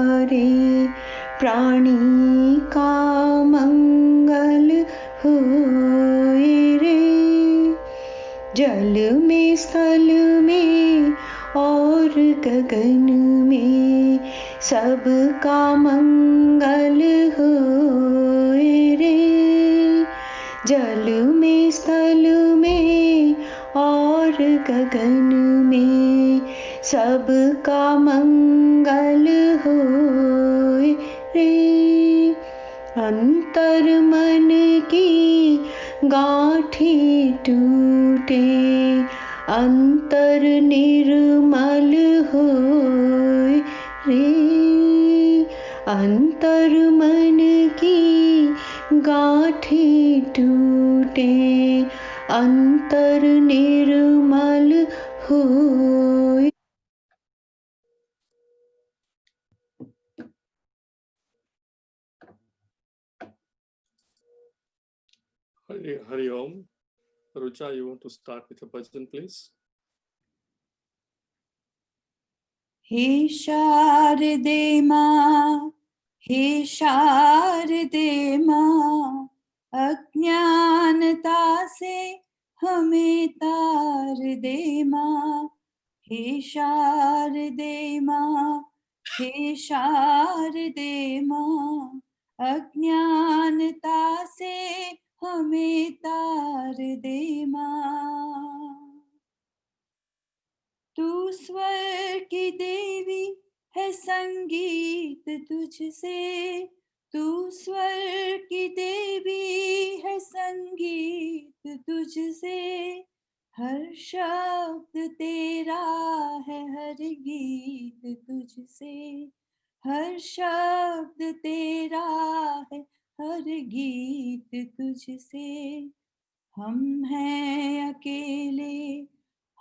रे, प्राणी का मंगल होए रे। जल में स्थल में और गगन में सबका मंगल होए रे। जल में स्थल में और गगन में सबका मंगल होए रे। अंतर मन की गांठी टूटे, अंतर निर्मल होए रे। अंतर मन की गांठी टूटे, अंतर निर्मल होए। Hari Om. Rucha, you want to start with a bhajan, please? हे शारदे माँ, हे शारदे माँ, अज्ञानता से हमें तार दे माँ। हे शारदे माँ, हे शारदे माँ, अज्ञानता से हमें तार दे माँ। तू स्वर की देवी है, संगीत तुझसे। तू स्वर की देवी है, संगीत तुझसे। हर शब्द तेरा है, हर गीत तुझसे। हर शब्द तेरा है, हर गीत तुझसे। हम हैं अकेले,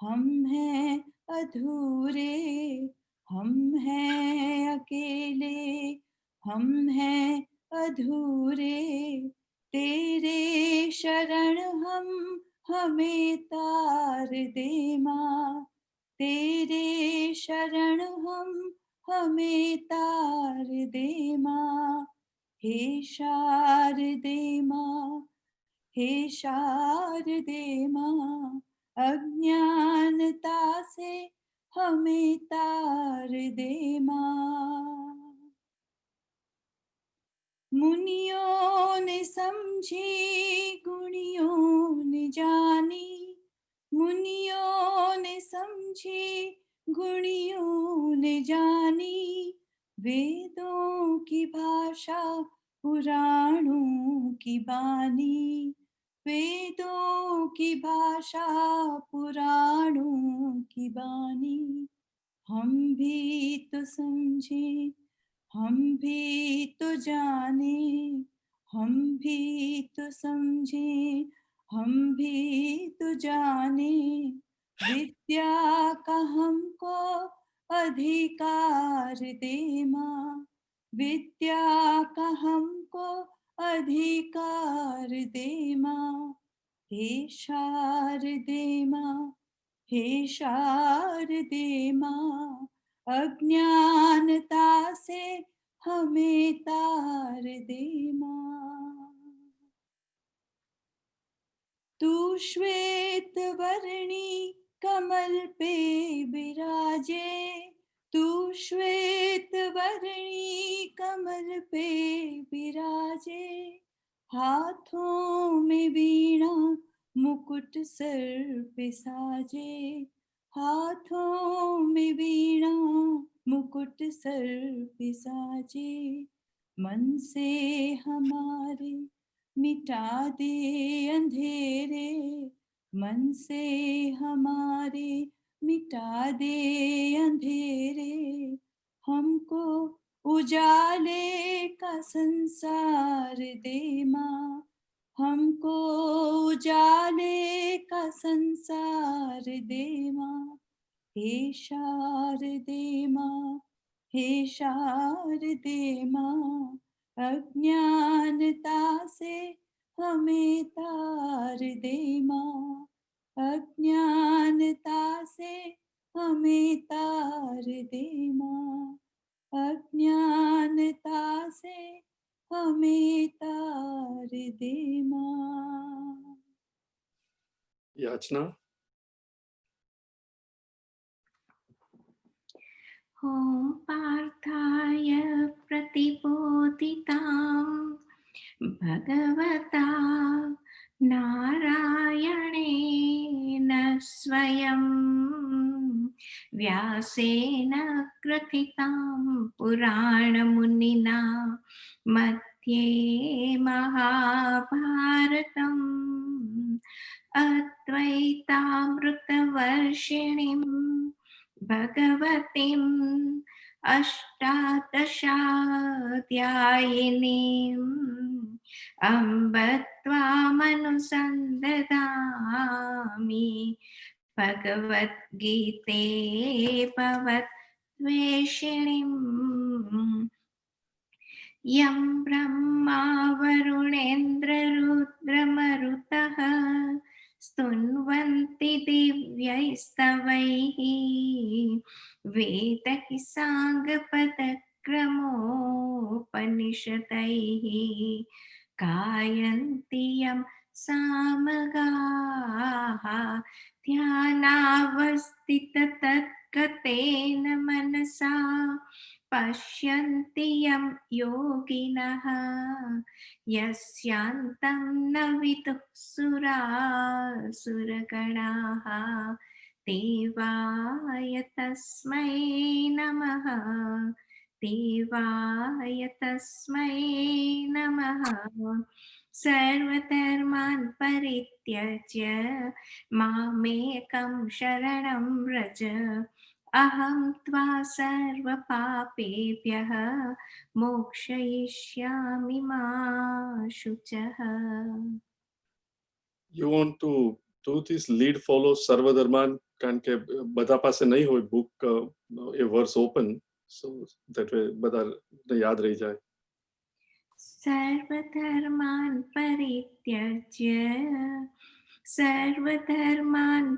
हम हैं अधूरे, हम हैं अकेले, हम हैं अधूरे। तेरे शरण हम, हमें तार दे माँ। तेरे शरण हम, हमें तार दे माँ। हे शारदे माँ, हे शारदे माँ, अज्ञानता से हमें तार दे माँ। मुनियों ने समझी, गुणियों ने जानी। मुनियों ने समझी, गुणियों ने जानी। वेदों की भाषा, पुराणों की बानी। वेदों की भाषा, पुराणों की बानी। हम भी तो समझे, हम भी तो जाने, हम भी तो समझे, हम भी तो जाने। विद्या का हमको अधिकार दे माँ। विद्या का हमको अधिकार दे माँ। हे शारदे माँ, हे शारदे माँ, अज्ञानता से हमें तार दे माँ। तू श्वेत वर्णी कमल पे विराजे। तू श्वेत वर्णी कमल पे विराजे। हाथों में वीणा, मुकुट सर पे साजे। हाथों में वीणा, मुकुट सर पे साजे। मन से हमारे मिटा दे अंधेरे। मन से हमारे मिटा दे अंधेरे। हमको उजाले का संसार दे माँ। हमको उजाले का संसार दे माँ। हे शारदे माँ, हे शारदे माँ, अज्ञानता से हमें तार दे माँ। अज्ञानता से हमें तार दे माँ। अज्ञानता से हमें तार दे माँ। याचना। ॐ पार्थाय प्रतिबोधितां भगवता नारायणेन स्वयं व्यासेन ग्रथितां पुराणमुनिना मध्ये महाभारतम् अद्वैतामृतवर्षिणीं भगवतीम् अष्टादशाध्यायिनीम् अम्ब त्वामनुसन्दधामि भगवद्गीते भवद्वेषिणीम् यं ब्रह्मा वरुणेन्द्ररुद्रमरुतः स्तुन्वन्ति दिव्यैस्तवैः वेदैः साङ्गपदक्रमोपनिषदैः गायन्ति यं सामगाः ध्यानावस्थिततद्गतेन मनसा पश्यन्ति यं योगिनः यस्यान्तं न विदुः सुरासुरगणाः देवाय तस्मै नमः देवाय तस्मै नमः सर्वधर्मान् परित्यज्य मामेकं शरणं व्रज अहं त्वा सर्वपापेभ्यः मोक्षयिष्यामि मा शुचः। You want to do this lead follow सर्वधर्मान कारण के बता पासे नहीं हो book a verse open so that way बता याद रह जाए। सर्वधर्मान्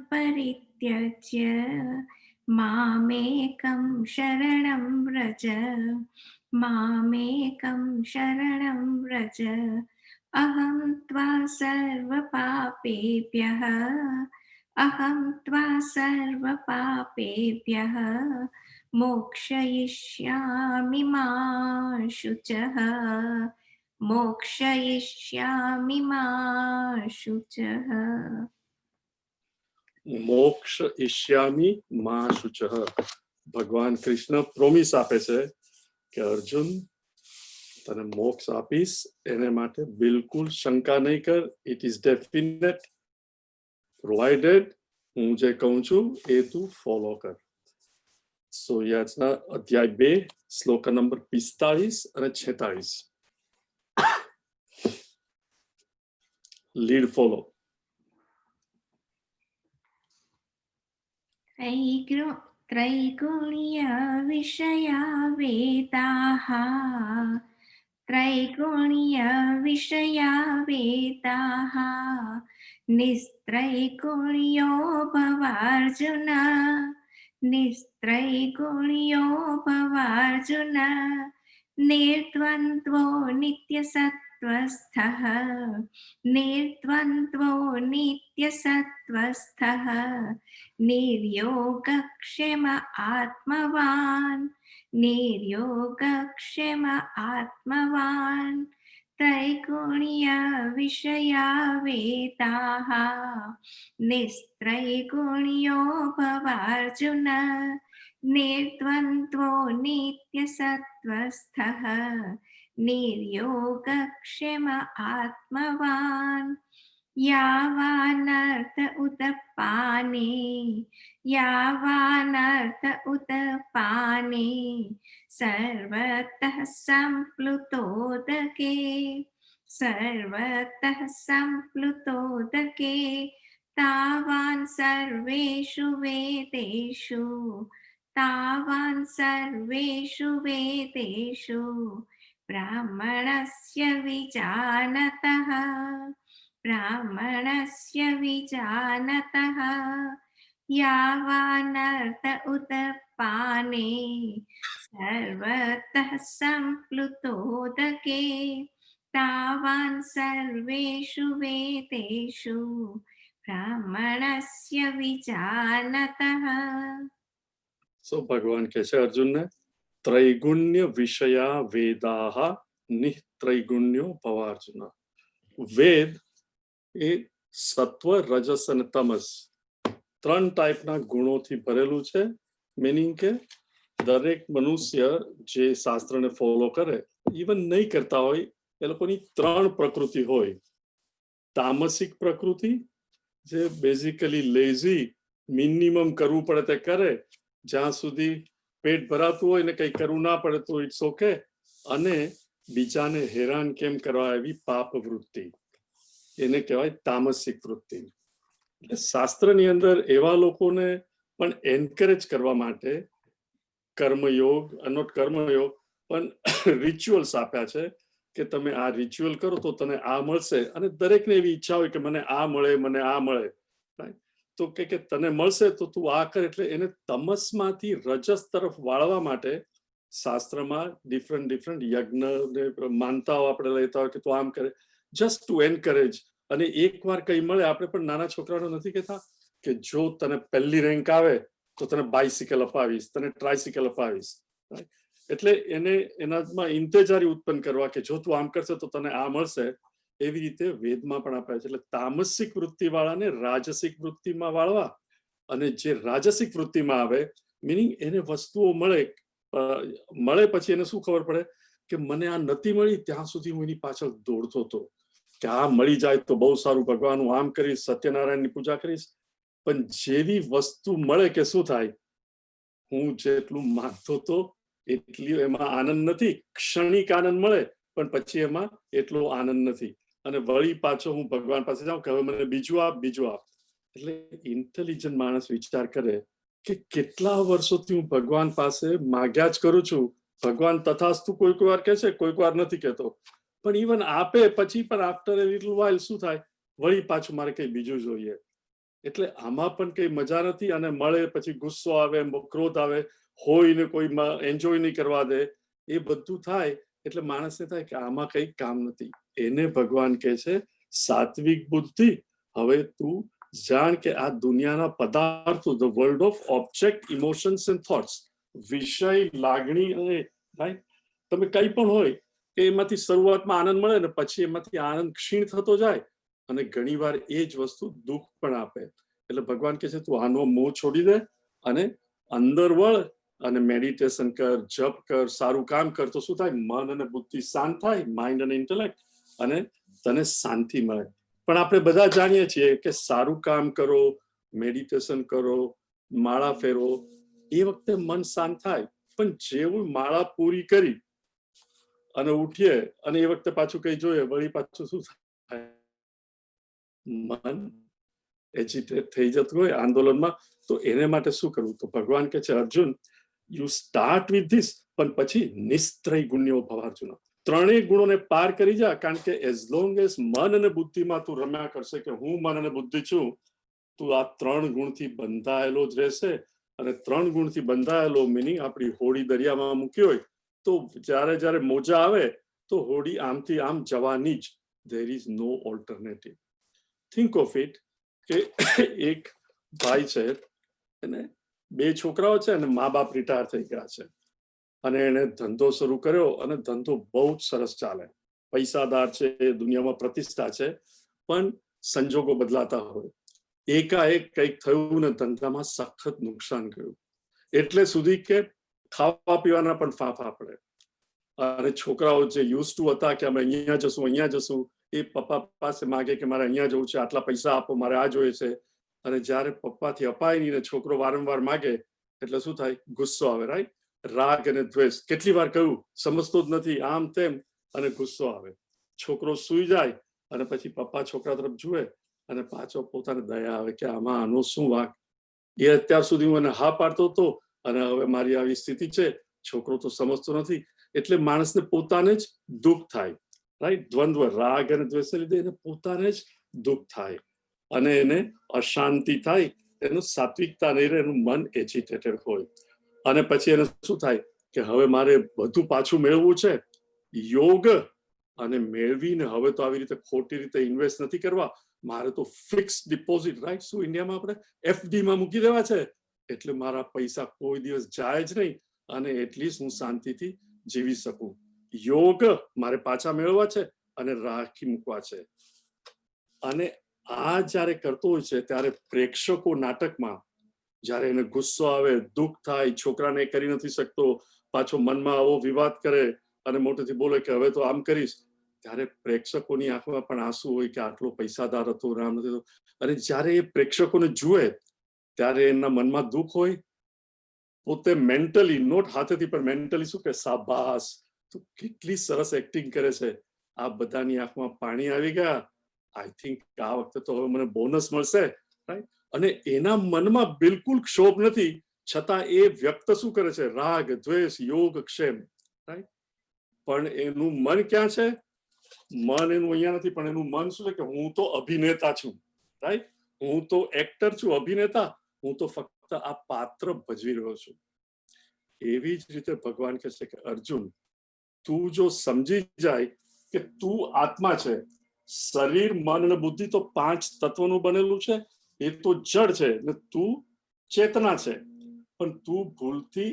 परित्यज्य मामेकं शरणं व्रज मामेकं शरणं व्रज अहं त्वा सर्वपापेभ्यः मोक्षयिष्यामि मा शुचः मोक्षयिष्यामि मा शुचः। मोक्ष इष्यामि मा शुचः। भगवान कृष्ण प्रोमिस આપે છે કે અર્જુન તને મોક્ષ આપીશ એને માટે બિલકુલ શંકા નહીં કર ઇટ ઇઝ ડેફિનેટ પ્રોવાઇડેડ હું જે કહું છું એ તું ફોલો કર સો યાચના અધ્યાય 2 શ્લોક નંબર 45 અને 46 લીડ ફોલો त्रैगुण्य विषया वेदाः त्रैगुण्य विषया वेदाः निस्त्रैगुण्यो भवार्जुन निस्त्रैगुण्यो भवार्जुन निर्द्वन्द्वो नित्यसत्त्वस्थः निर्द्वन्द्वो नित्यसत्त्वस्थः निर्योगक्षेम आत्मवान् निर्योगक्षेम आत्मवान् त्रैगुण्य विषया वेदाः निस्त्रैगुण्यो भवार्जुन निर्द्वन्द्वो नित्यसत्त्वस्थः निर्योगक्षेम आत्मवान् यावानर्थ उदपाने सर्वतः सम्प्लुतोदके तावान् सर्वेषु वेदेषु ब्राह्मणस्य विजानतः यावानर्थ उत्पाने सर्वतः सम्प्लुतोदके तावान् सर्वेषु वेदेषु ब्राह्मणस्य विजानतः. So ભગવાન કહે છે અર્જુનને, ત્રૈગુણ્ય વિષયા વેદાહ નિત્રૈગુણ્યો ભવાર્જુન. વેદ એ સત્વ, રજસ અને તમસ 3 ટાઈપના ગુણોથી ભરેલું છે. મીનિંગ કે દરેક મનુષ્ય જે શાસ્ત્રને ફોલો કરે, ઇવન નહીં કરતા હોય, એ લોકોની 3 પ્રકૃતિ હોય. તામસિક પ્રકૃતિ જે બેઝિકલી લેઝી, મિનિમમ કરવું પડે તે કરે, જ્યાં સુધી પેટ ભરાતું હોય ને કંઈ કરવું ના પડે તો ઇટ્સ ઓકે. અને બીજાને હેરાન કેમ કરવા એવી પાપ વૃત્તિ, એને કહેવાય તામસિક વૃત્તિ. એટલે શાસ્ત્રની અંદર એવા લોકોને પણ એન્કરેજ કરવા માટે કર્મયોગ, નોટ કર્મયોગ પણ રિચ્યુઅલ્સ આપ્યા છે કે તમે આ રિચ્યુઅલ કરો તો તને આ મળશે. અને દરેકને એવી ઈચ્છા હોય કે મને આ મળે, મને આ મળે. તો કે તને મળશે તો તું આ કર. એટલે એને તમસમાંથી રજસ તરફ વાળવા માટે શાસ્ત્રમાં ડિફરન્ટ યજ્ઞ માનતાઓ આપણે લેતા હોય કે તું આમ કરે, જસ્ટ ટુ એન્કરેજ. અને એકવાર કઈ મળે, આપણે પણ નાના છોકરાઓને નથી કહેતા કે જો તને પહેલી રેન્ક આવે તો તને બાઇસિકલ અપાવીશ, તને ટ્રાયસિકલ અપાવીશ. એટલે એને એનામાં ઇન્તેજારી ઉત્પન્ન કરવા કે જો તું આમ કરશે તો તને આ મળશે. એવી રીતે વેદમાં પણ આપ્યા છે. એટલે તામસિક વૃત્તિ વાળાને રાજસિક વૃત્તિમાં વાળવા, અને જે રાજસિક વૃત્તિમાં આવે મીનિંગ એને વસ્તુઓ મળે પછી એને શું ખબર પડે કે મને આ નથી મળી ત્યાં સુધી હું એની પાછળ દોડતો હતો કે આ મળી જાય તો બહુ સારું, ભગવાન હું આમ કરીશ, સત્યનારાયણની પૂજા કરીશ. પણ જેવી વસ્તુ મળે કે શું થાય, હું જેટલું માંગતો હતો એટલી એમાં આનંદ નથી. ક્ષણિક આનંદ મળે પણ પછી એમાં એટલો આનંદ નથી. અને વળી પાછો હું ભગવાન પાસે જાઉં કે હવે મને બીજું આપ. એટલે ઇન્ટેલિજન્ટ માણસ વિચાર કરે કે કેટલા વર્ષોથી હું ભગવાન પાસે માગ્યા જ કરું છું. ભગવાન તથાસ્તુ કોઈક વાર કહે છે, કોઈક વાર નથી કહેતો. પણ ઇવન આપે પછી પણ આફ્ટર એ લિટલ વાઇલ શું થાય, વળી પાછું મારે કઈ બીજું જોઈએ. એટલે આમાં પણ કઈ મજા નથી. અને મળે પછી ગુસ્સો આવે, ક્રોધ આવે, હોય ને કોઈ એન્જોય નહીં કરવા દે, એ બધું થાય. એટલે માણસને થાય કે આમાં કઈ કામ નથી. એને ભગવાન કહે છે સાત્વિક બુદ્ધિ, હવે તું જાણ કે આ દુનિયાના પદાર્થો, the world of object, emotions and thoughts, વિષય, લાગણી અને રાઈટ, તમે કઈ પણ હોય કે એમાંથી શરૂઆતમાં આનંદ મળે ને પછી એમાંથી આનંદ ક્ષીણ થતો જાય. અને ઘણીવાર એ જ વસ્તુ દુઃખ પણ આપે. એટલે ભગવાન કહે છે તું આનો મોહ છોડી દે અને અંદર વળ અને મેડિટેશન કર, જપ કર, સારું કામ કર. તો શું થાય, મન અને બુદ્ધિ શાંત થાય, માઇન્ડ અને ઇન્ટેલેક્ટ, અને તને શાંતિ મળે. પણ આપણે બધા જાણીએ છીએ કે સારું કામ કરો, મેડિટેશન કરો, માળા ફેરવો, એ વખતે મન શાંત થાય. પણ જેવું માળા પૂરી કરી અને ઉઠીએ અને એ વખતે પાછું કઈ જોઈએ, વળી પાછું શું થાય, મન એજિટેટ થઈ જતું હોય આંદોલનમાં. તો એને માટે શું કરવું? તો ભગવાન કહે છે Arjun, you start with this, પણ પછી નિસ્ત્રય ગુણ્યો ભવ અર્જુન. 3 ગુણોને પાર કરી જા. કારણ કે એઝ લોંગ એઝ મન અને બુદ્ધિમાં તું રમ્યા કરશે કે હું મન અને બુદ્ધિ છું, તું આ 3 ગુણથી બંધાયેલો જ રહેશે. અને 3 ગુણથી બંધાયેલો મીનિંગ આપણી હોડી દરિયામાં મૂકી હોય તો જ્યારે મોજા આવે તો હોડી આમથી આમ જવાની જ. There is no alternative. Think of it કે એક ભાઈ છે, એને 2 છોકરાઓ છે અને મા બાપ રિટાયર થઈ ગયા છે. અને એને ધંધો શરૂ કર્યો અને ધંધો બહુ જ સરસ ચાલે, પૈસાદાર છે, દુનિયામાં પ્રતિષ્ઠા છે. પણ સંજોગો બદલાતા હોય, એકાએક કંઈક થયું ને ધંધામાં સખત નુકસાન ગયું. એટલે સુધી કે ખાવા પીવાના પણ ફાંફા પડે. અને છોકરાઓ જે યુઝ ટુ હતા કે અમે અહીંયા જશું, એ પપ્પા પાસે માગે કે મારે અહીંયા જવું છે, આટલા પૈસા આપો, મારે આ જોઈએ છે. અને જ્યારે પપ્પાથી અપાય નહીં ને છોકરો વારંવાર માગે એટલે શું થાય, ગુસ્સો આવે. રાઈટ, રાગ અને દ્વેષ. કેટલી વાર કહ્યું, સમજતો જ નથી, આમ તેમ, અને ગુસ્સો આવે. છોકરો સૂઈ જાય અને પછી પપ્પા છોકરા તરફ જુએ અને પાછો પોતાને દયા આવે કે આમાં આનો શું વાંક, એ અત્યાર સુધી હું એને હા પાડતો હતો અને હવે મારી આવી સ્થિતિ છે, છોકરો તો સમજતો નથી. એટલે માણસને પોતાને જ દુઃખ થાય. રાઈટ, દ્વંદ્વ, રાગ અને દ્વેષને લીધે એને પોતાને જ દુઃખ થાય અને એને અશાંતિ થાય. એનું સાત્વિકતા નહીં રહે, એનું મન એજિટેટેડ હોય. અને પછી એને શું થાય કે હવે મારે બધું પાછું મેળવવું છે, યોગ, અને મેળવીને હવે તો આવી રીતે ખોટી રીતે ઇન્વેસ્ટ નથી કરવા, મારે તો ફિક્સ ડિપોઝિટ, રાઈટ, શું ઇન્ડિયામાં આપણે FD માં મૂકી દેવા છે, એટલે મારા પૈસા કોઈ દિવસ જાય જ નહીં, અને એટલીસ્ટ હું શાંતિથી જીવી શકું. યોગ મારે પાછા મેળવવા છે અને રાખી મૂકવા છે. અને આ જ્યારે કરતો હોય છે ત્યારે પ્રેક્ષકો નાટકમાં જ્યારે એને ગુસ્સો આવે, દુઃખ થાય, છોકરાને કરી નથી શકતો, પાછો મનમાં આવો વિવાદ કરે અને મોટેથી બોલે કે હવે તો આમ કરીશ, ત્યારે પ્રેક્ષકોની આંખમાં પણ આંસુ હોય કે આટલો પૈસાદાર હતો, રામ નથી. અને જ્યારે એ પ્રેક્ષકોને જુએ ત્યારે એના મનમાં દુઃખ હોય, પોતે મેન્ટલી, નોટ હાથેથી પણ મેન્ટલી શું કે શાબાશ, તું કેટલી સરસ એક્ટિંગ કરે છે. આ બધાની આંખમાં પાણી આવી ગયા. આઈ થિંક આ વખતે તો હવે મને બોનસ મળશે, રાઈટ. અને એના મનમાં બિલકુલ ક્ષોભ નથી, છતાં એ વ્યક્ત શું કરે છે, રાગ, દ્વેષ, યોગ, ક્ષેમ, રાઈટ. પણ એનું મન ક્યાં છે? મન એનું અહીંયા નથી, પણ એનું મન શું છે કે હું તો અભિનેતા છું, રાઈટ, હું તો એક્ટર છું, અભિનેતા, હું તો ફક્ત આ પાત્ર ભજવી રહ્યો છું. એવી જ રીતે ભગવાન કહે છે કે અર્જુન, તું જો સમજી જાય કે તું આત્મા છે, શરીર, મન અને બુદ્ધિ તો 5 તત્વોનું બનેલું છે, એ તો જડ છે, ને તું ચેતના છે. પણ તું ભૂલથી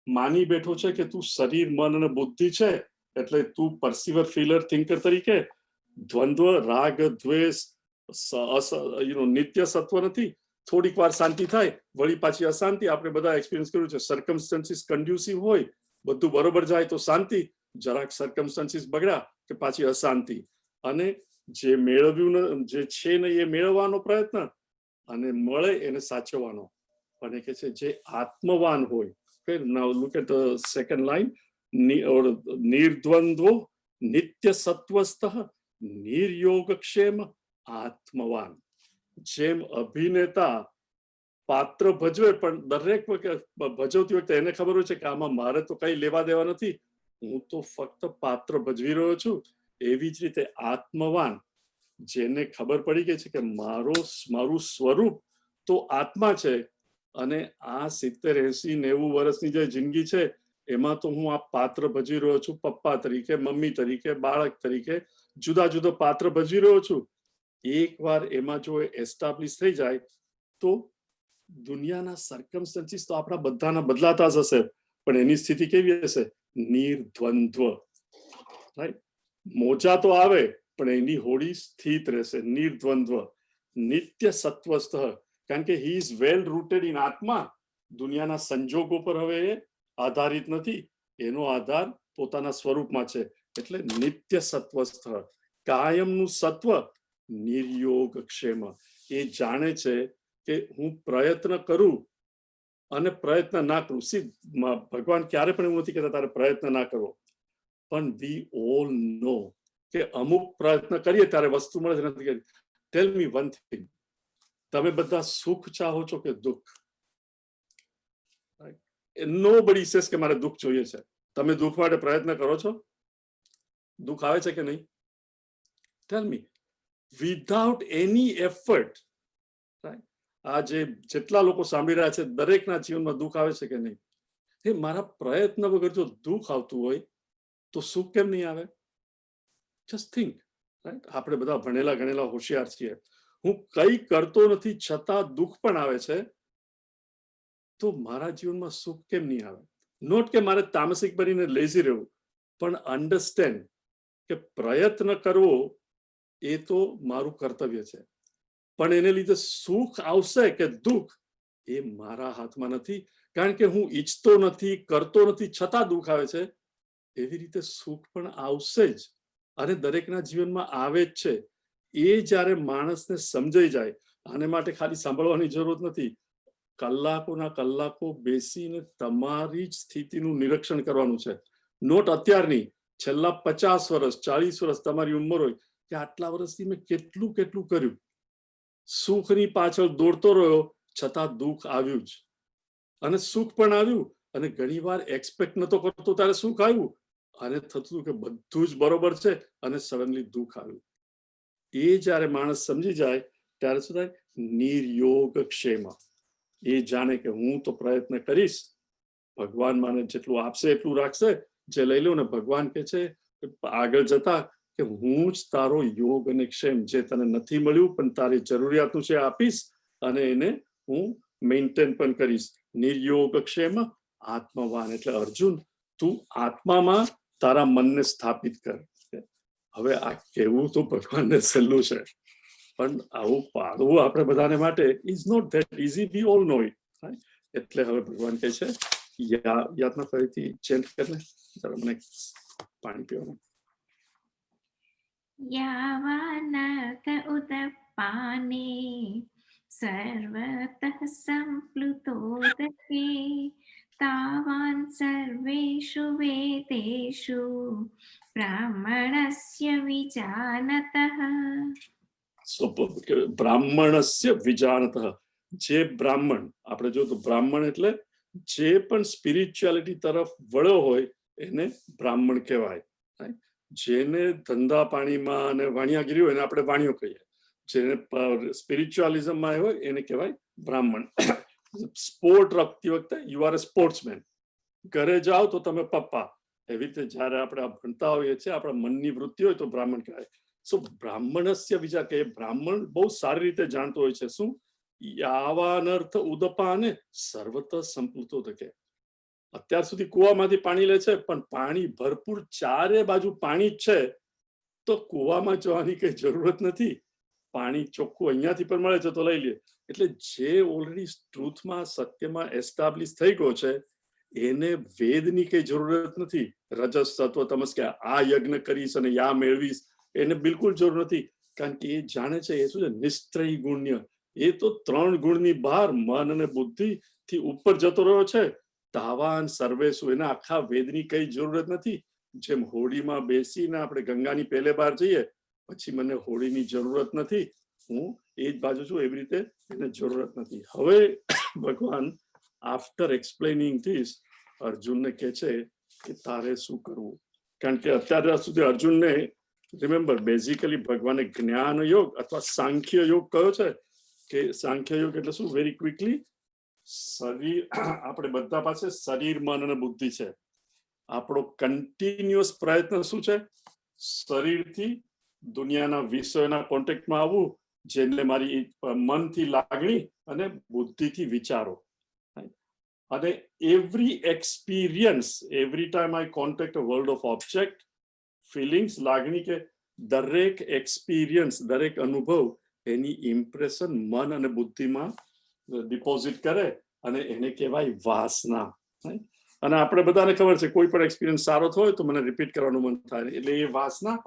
માની બેઠો છે કે તું શરીર, મન અને બુદ્ધિ છે, એટલે તું પરસીવર, ફીલર, થિંકર તરીકે દ્વંદ્વ, રાગ, દ્વેષ, નિત્ય સત્વ નથી. થોડીક વાર શાંતિ થાય, વળી પાછી અશાંતિ. આપણે બધા એક્સપિરિયન્સ કર્યું છે, સર્કમસ્ટન્સીસ કન્ડ્યુસિવ હોય, બધું બરોબર જાય તો શાંતિ, જરાક સર્કમસ્ટન્સીસ બગડ્યા કે પાછી અશાંતિ. અને જે મેળવ્યું, જે છે ને એ મેળવવાનો પ્રયત્ન, અને મળે એને સાચવવાનો. પણ એ કહે છે જે આત્મવાન હોય, now look at the second line, નિર્દ્વંદ્વો નિત્ય સત્વસ્તઃ નિર્યોગક્ષેમ આત્મવાન. જેમ અભિનેતા પાત્ર ભજવે, પણ દરેક વખતે ભજવતી વખતે એને ખબર હોય છે કે આમાં મારે તો કઈ લેવા દેવા નથી, હું તો ફક્ત પાત્ર ભજવી રહ્યો છું. એવી જ રીતે આત્મવાન, જેને ખબર પડી ગઈ છે કે મારું સ્વરૂપ તો આત્મા છે, અને આ 70, 80, 90 વર્ષની જે જિંદગી છે એમાં તો હું આ પાત્ર ભજવી રહ્યો છું, પપ્પા તરીકે, મમ્મી તરીકે, બાળક તરીકે, જુદા જુદા પાત્ર ભજવી રહ્યો છું. એકવાર એમાં જો એસ્ટાબ્લિશ થઈ જાય તો દુનિયાના સર્કમસ્ટન્સીસ તો આપણા બધાના બદલાતા જ હશે, પણ એની સ્થિતિ કેવી હશે? નિર્દ્વંદ્વ, રાઈટ. મોજા તો આવે પણ એની હોડી સ્થિત રહેશે, નિર્દ્વંદ્વ, નિત્ય સત્વસ્થ, કારણ કે he is well rooted in આત્મા. દુનિયાના સંજોગો પર હવે એ આધારિત નથી, એનો આધાર પોતાના સ્વરૂપમાં છે, એટલે નિત્ય સત્વસ્થ, કાયમનું સત્વ, નિર્યોગક્ષેમ. એ જાણે છે કે હું પ્રયત્ન કરું અને પ્રયત્ન ના કરું. ભગવાન ક્યારે પણ એવું નથી કહેતા તારે પ્રયત્ન ના કરો, પણ વી ઓલ નો કે અમુક પ્રયત્ન કરીએ ત્યારે વસ્તુ મળે છે, નથી. ટેલ મી વન થિંગ, તમે બધા સુખ ચાહો છો કે દુઃખ? નોબડી સેઝ કે મારે દુઃખ જોઈએ છે. તમે દુઃખ માટે પ્રયત્ન કરો છો? દુઃખ આવે છે કે નહીં? Tell me. Without any effort, right. આ જેટલા લોકો સાંભળી રહ્યા છે, દરેકના જીવનમાં દુઃખ આવે છે કે નહીં? એ મારા પ્રયત્ન વગર જો દુઃખ આવતું હોય તો સુખ કેમ નહીં આવે? Just think, right. આપણે બધા ભણેલા ગણેલા હોશિયાર છીએ. હું કઈ કરતો નથી છતાં દુઃખ પણ આવે છે, તો મારા જીવનમાં સુખ કેમ નહીં આવે? નોટ કે મારે તામસિક બનીને લેઝી રહેવું, પણ અન્ડરસ્ટેન્ડ કે પ્રયત્ન કરવો એ તો મારું કર્તવ્ય છે, પણ એને લીધે સુખ આવશે કે દુઃખ એ મારા હાથમાં નથી. કારણ કે હું ઈચ્છતો નથી, કરતો નથી, છતાં દુઃખ આવે છે. એવી રીતે સુખ પણ આવશે જ, અને દરેકના જીવનમાં આવે જ છે. એ જ્યારે માણસને સમજાઈ જાય, આને માટે ખાલી સાંભળવાની જરૂર નથી, કલાકોના કલાકો બેસીને તમારી જ સ્થિતિનું નિરીક્ષણ કરવાનું છે. નોટ અત્યારની, છેલ્લા 50 વર્ષ, 40 વર્ષ તમારી ઉંમર હોય કે આટલા વર્ષથી મેં કેટલું કેટલું કર્યું, સુખની પાછળ દોડતો રહ્યો, છતાં દુઃખ આવ્યું જ, અને સુખ પણ આવ્યું. અને ઘણી વાર એક્સપેક્ટ નતો કરતો ત્યારે સુખ આવ્યું, અને થતું કે બધું જ બરોબર છે, અને સડનલી દુઃખ આવ્યું. એ જ્યારે માણસ સમજી જાય ત્યારે શું થાય? નિર્યોગક્ષેમ. એ જાણે કે હું તો પ્રયત્ન કરીશ, ભગવાન મને જેટલું આપશે એટલું રાખશે, જે લઈ લઉં ને ભગવાન કે છે આગળ જતા કે હું જ તારો યોગ અને ક્ષેમ, જે તને નથી મળ્યું પણ તારી જરૂરિયાતનું છે આપીશ, અને એને હું મેન્ટેન પણ કરીશ. નિર્યોગ ક્ષેમ આત્મવાન, એટલે અર્જુન તું આત્મામાં તારા મનને સ્થાપિત કર. હવે આ કહેવું તો ભગવાનને સહેલું છે, પણ આવું પાડવું આપણે બધાને માટે is not that easy, we all know it. એટલે હવે ભગવાન કહે છે યાતના ફરીથી ચેન્જ કરીને જરા મને પાણી પીવાનું. यावानर्थ उदपाने सर्वतः सम्प्लुतोदके तावान् सर्वेषु वेदेषु ब्राह्मणस्य विजानतः. બ્રાહ્મણસ્ય વિજાનતઃ, જે બ્રાહ્મણ, આપણે જો તો બ્રાહ્મણ એટલે જે પણ સ્પિરિચ્યુઆલિટી તરફ વળ્યો હોય એને બ્રાહ્મણ કહેવાય. જેને ધંધા પાણીમાં અને વાણિયાગીરી હોય એને આપણે વાણિયો કહીએ, જેને સ્પિરિચ્યુઆલિઝમમાં હોય એને કહેવાય બ્રાહ્મણ. સ્પોર્ટ રમતી વખતે યુ આર અ સ્પોર્ટ્સમેન, ઘરે જાઓ તો તમે પપ્પા. એવી રીતે જયારે આપણે ભણતા હોઈએ છીએ, આપણા મનની વૃત્તિ હોય તો બ્રાહ્મણ કહેવાય. સો બ્રાહ્મણસ્ય વિચાર કે બ્રાહ્મણ બહુ સારી રીતે જાણતો હોય છે શું યાવાનર્થ ઉદપાને સર્વત સંપૂતો કે અત્યાર સુધી કુવામાંથી પાણી લે છે, પણ પાણી ભરપૂર ચારે બાજુ પાણી જ છે, તો કુવામાં જવાની કઈ જરૂરત નથી. પાણી ચોખ્ખું અહીંયાથી પણ મળે છે તો લઈ લે. એટલે જે ઓલરેડી ટ્રુથમાં સત્યમાં એસ્ટાબ્લિશ થઈ ગયો છે એને વેદની કઈ જરૂરત નથી. રજસ સત્વ તમસ કે આ યજ્ઞ કરીશ અને યા મેળવીશ, એને બિલકુલ જરૂર નથી. કારણ કે એ જાણે છે એ શું છે નિસ્ત્રય ગુણ્ય, એ તો 3 ગુણની બહાર મન અને બુદ્ધિ થી ઉપર જતો રહ્યો છે. તાવાન સર્વેસુ, એના આખા વેદની કઈ જરૂરત નથી. જેમ હોડીમાં બેસીને આપણે ગંગાની પહેલે બહાર જઈએ પછી મને હોડીની જરૂરત નથી, હું એ જ બાજુ છું, એવી રીતે એને જરૂરત નથી. હવે ભગવાન આફ્ટર એક્સપ્લેનિંગ ધીસ અર્જુનને કહે છે કે તારે શું કરવું. કારણ કે અત્યાર સુધી અર્જુનને રિમેમ્બર બેઝિકલી ભગવાને જ્ઞાન યોગ અથવા સાંખ્ય યોગ કયો છે કે સાંખ્ય યોગ એટલે શું, વેરી ક્વિકલી શરીર, આપણે બધા પાસે શરીર મન અને બુદ્ધિ છે. આપણો કન્ટિન્યુઅસ પ્રયત્ન શું છે, શરીરથી દુનિયાના વિષયોના કોન્ટેક્ટમાં આવવું, જેને મારી મનથી લાગણી અને બુદ્ધિથી વિચારો. અને every experience, every time I contact a world of object, feelings, લાગણી, કે દરેક એક્સપિરિયન્સ, દરેક અનુભવ એની ઇમ્પ્રેશન મન અને બુદ્ધિમાં ડિપોઝિટ કરે અને એને કહેવાય વાસના. અને આપણે બધાને ખબર છે કોઈ પણ એક્સપિરિયન્સ સારો થયો તો મને રિપીટ કરવાનું મન થાય, એટલે એ વાસના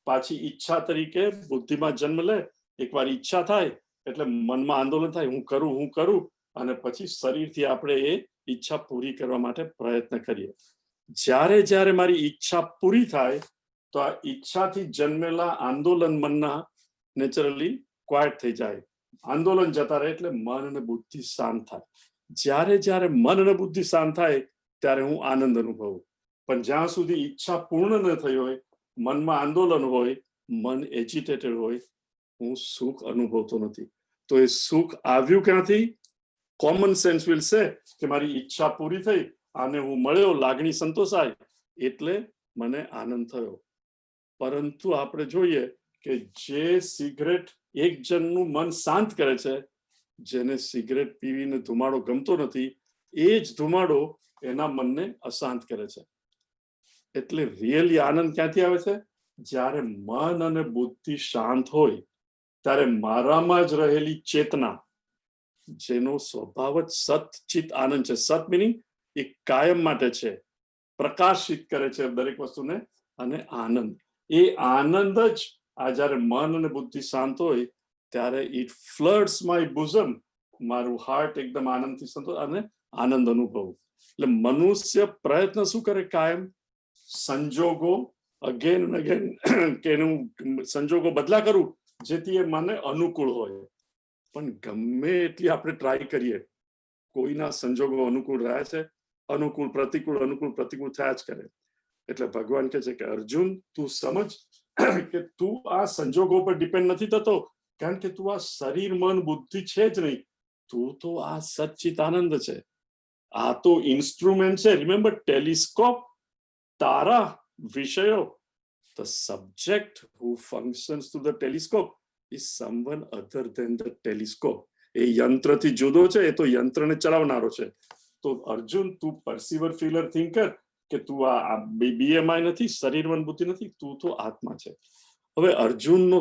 પાછી ઈચ્છા તરીકે બુદ્ધિમાં જન્મ લે. એકવાર ઈચ્છા થાય એટલે મનમાં આંદોલન થાય, હું કરું, અને પછી શરીરથી આપણે એ ઈચ્છા પૂરી કરવા માટે પ્રયત્ન કરીએ. જ્યારે મારી ઈચ્છા પૂરી થાય તો આ ઈચ્છાથી જન્મેલા આંદોલન મનના નેચરલી ક્વાઇટ થઈ જાય, આંદોલન જતા રહે, એટલે મન અને બુદ્ધિ શાંત થાય. જ્યારે મન અને બુદ્ધિ શાંત થાય ત્યારે હું આનંદ અનુભવું. પણ જ્યાં સુધી ઈચ્છા પૂર્ણ ન થઈ હોય, મનમાં આંદોલન હોય, મન એજિટેટેડ હોય, હું સુખ અનુભવતો નથી. તો એ સુખ આવ્યું ક્યાંથી? કોમન સેન્સ વિલ સે કે મારી ઈચ્છા પૂરી થઈ, આને હું મળ્યો, લાગણી સંતોષાય એટલે મને આનંદ થયો. પરંતુ આપણે જોઈએ કે જે સિગરેટ એક જણનું મન શાંત કરે છે, જેને સિગરેટ પીવીને ધુમાડો ગમતો નથી, એ જ ધુમાડો એના મનને અશાંત કરે છે. એટલે રિયલી આનંદ ક્યાંથી આવે છે? જ્યારે મન અને બુદ્ધિ શાંત હોય ત્યારે મારામાં જ રહેલી ચેતના, જેનો સ્વભાવ જ સત ચિત આનંદ છે. સત મિનિંગ એ કાયમ માટે છે, પ્રકાશિત કરે છે દરેક વસ્તુને, અને આનંદ, એ આનંદ જ આ જ્યારે મન અને બુદ્ધિ શાંત હોય ત્યારે ઇટ ફ્લડ્સ માય બોઝમ, મારું હાર્ટ એકદમ આનંદથી સંતોષ અને આનંદ અનુભવ. એટલે મનુષ્ય પ્રયત્ન શું કરે કાયમ? સંજોગો અગેન અને અગેન, કે હું સંજોગો બદલા કરું જેથી એ મને અનુકૂળ હોય. પણ ગમે એટલી આપણે ટ્રાય કરીએ, કોઈના સંજોગો અનુકૂળ રહ્યા છે? અનુકૂળ પ્રતિકૂળ થયા જ કરે. એટલે ભગવાન કહે છે કે અર્જુન તું સમજ કે તું આ સંજોગો પર ડિપેન્ડ નથી થતો, કારણ કે તું આ શરીર મન બુદ્ધિ છે જ નહીં, તું તો આ સચ્ચિદાનંદ છે, આ તો ઇન્સ્ટ્રુમેન્ટ છે. રિમેમ્બર ટેલિસ્કોપ, તારા, વિષયો. The subject who functions through the telescope is someone other than the telescope. એ યંત્રથી જુદો છે, એ તો યંત્રને ચલાવનારો છે. તો અર્જુન, તું પરસીવર, ફીલર, થિંકર કે તું આ બીએમઆઈ નથી, શરીર મન બુદ્ધિ નથી, તું તો આત્મા છે. હવે અર્જુનનો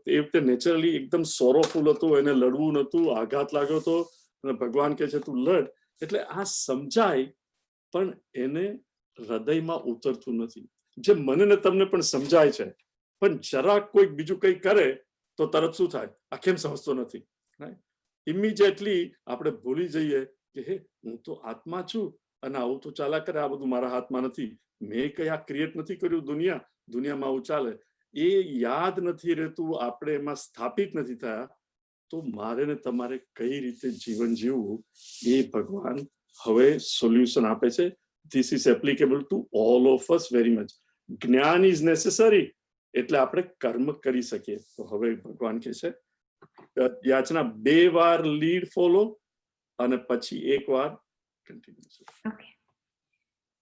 એ વખતે નેચરલી એકદમ સોરોફુલ હતો, એને લડવું નતું, આઘાત લાગ્યો હતો, અને ભગવાન કહે છે તું લડ. એટલે આ સમજાય પણ એને હૃદયમાં ઉતરતું નથી. જે મને ને તમને પણ સમજાય છે, પણ જરાક કોઈક બીજું કંઈ કરે તો તરત શું થાય, આ કેમ સમજતો નથી. ઇમિડિયેટલી આપણે ભૂલી જઈએ કે હે, હું તો આત્મા છું અને આવું તો ચાલ્યા કરે, આ બધું મારા હાથમાં નથી, મેં કઈ આ ક્રિએટ નથી કર્યું, દુનિયામાં આવું ચાલે. એ યાદ નથી રહેતું, આપણે એમાં સ્થાપિત નથી થયા, તો મારે ને તમારે કઈ રીતે જીવન જીવવું એ ભગવાન હવે સોલ્યુશન આપે છે. This is applicable to all of us very much. જ્ઞાન ઇઝ નેસેસરી, એટલે આપણે કર્મ કરી શકીએ. તો હવે ભગવાન કહે છે યાચના 2 વાર લીડ ફોલો અને પછી 1 વાર કન્ટિન્યુ. ઓકે.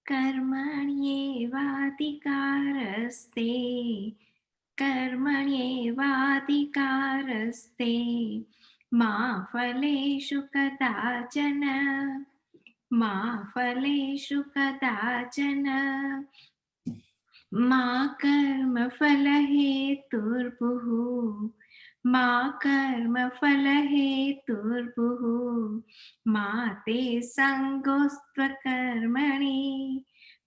કર્મણ્યેવાધિકારસ્તે કર્મણ્યેવાધિકારસ્તે મા ફલેષુ કદાચન મા ફલેષુ કદાચન મા કર્મ ફલ હેતુર્ભુઃ મા કર્મ ફલ હેતુર્ભુઃ મા તે સંગોસ્ત્વ કર્મણિ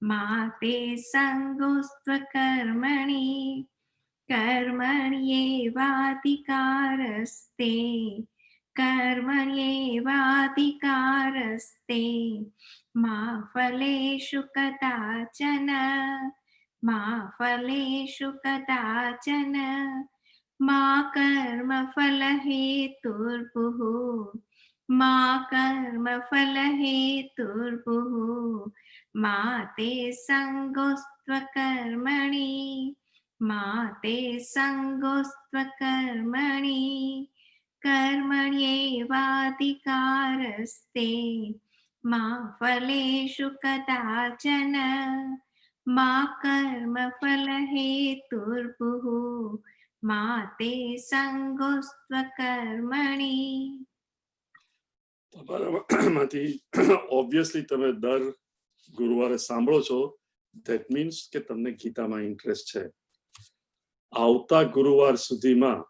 મા તે સંગોસ્ત્વ કર્મણિ કર્મણ્યેવાધિકારસ્તે કર્મણ્યેવાધિકારસ્તે મા ફલેષુ કદાચન મા ફલેષુ કદાચન મા કર્મ ફલ હેતુર્ભુઃ મા કર્મ ફલ હેતુર્ભુઃ મા તે સંગોસ્ત્વ કર્મણિ મા તે સંગોસ્ત્વ કર્મણિ કર્મણ્યેવાધિકારસ્તે મા ફલેષુ કદાચન મા કર્મ ફલ હેતુર્ભુઃ મા તે સંગોસ્ત્વ કર્મણિ. તમારામાંથી ઓબ્વિયસલી તમે દર ગુરુવારે સાંભળો છો, ધેટ મીન્સ કે તમને ગીતામાં ઇન્ટરેસ્ટ છે. આવતા ગુરુવાર સુધીમાં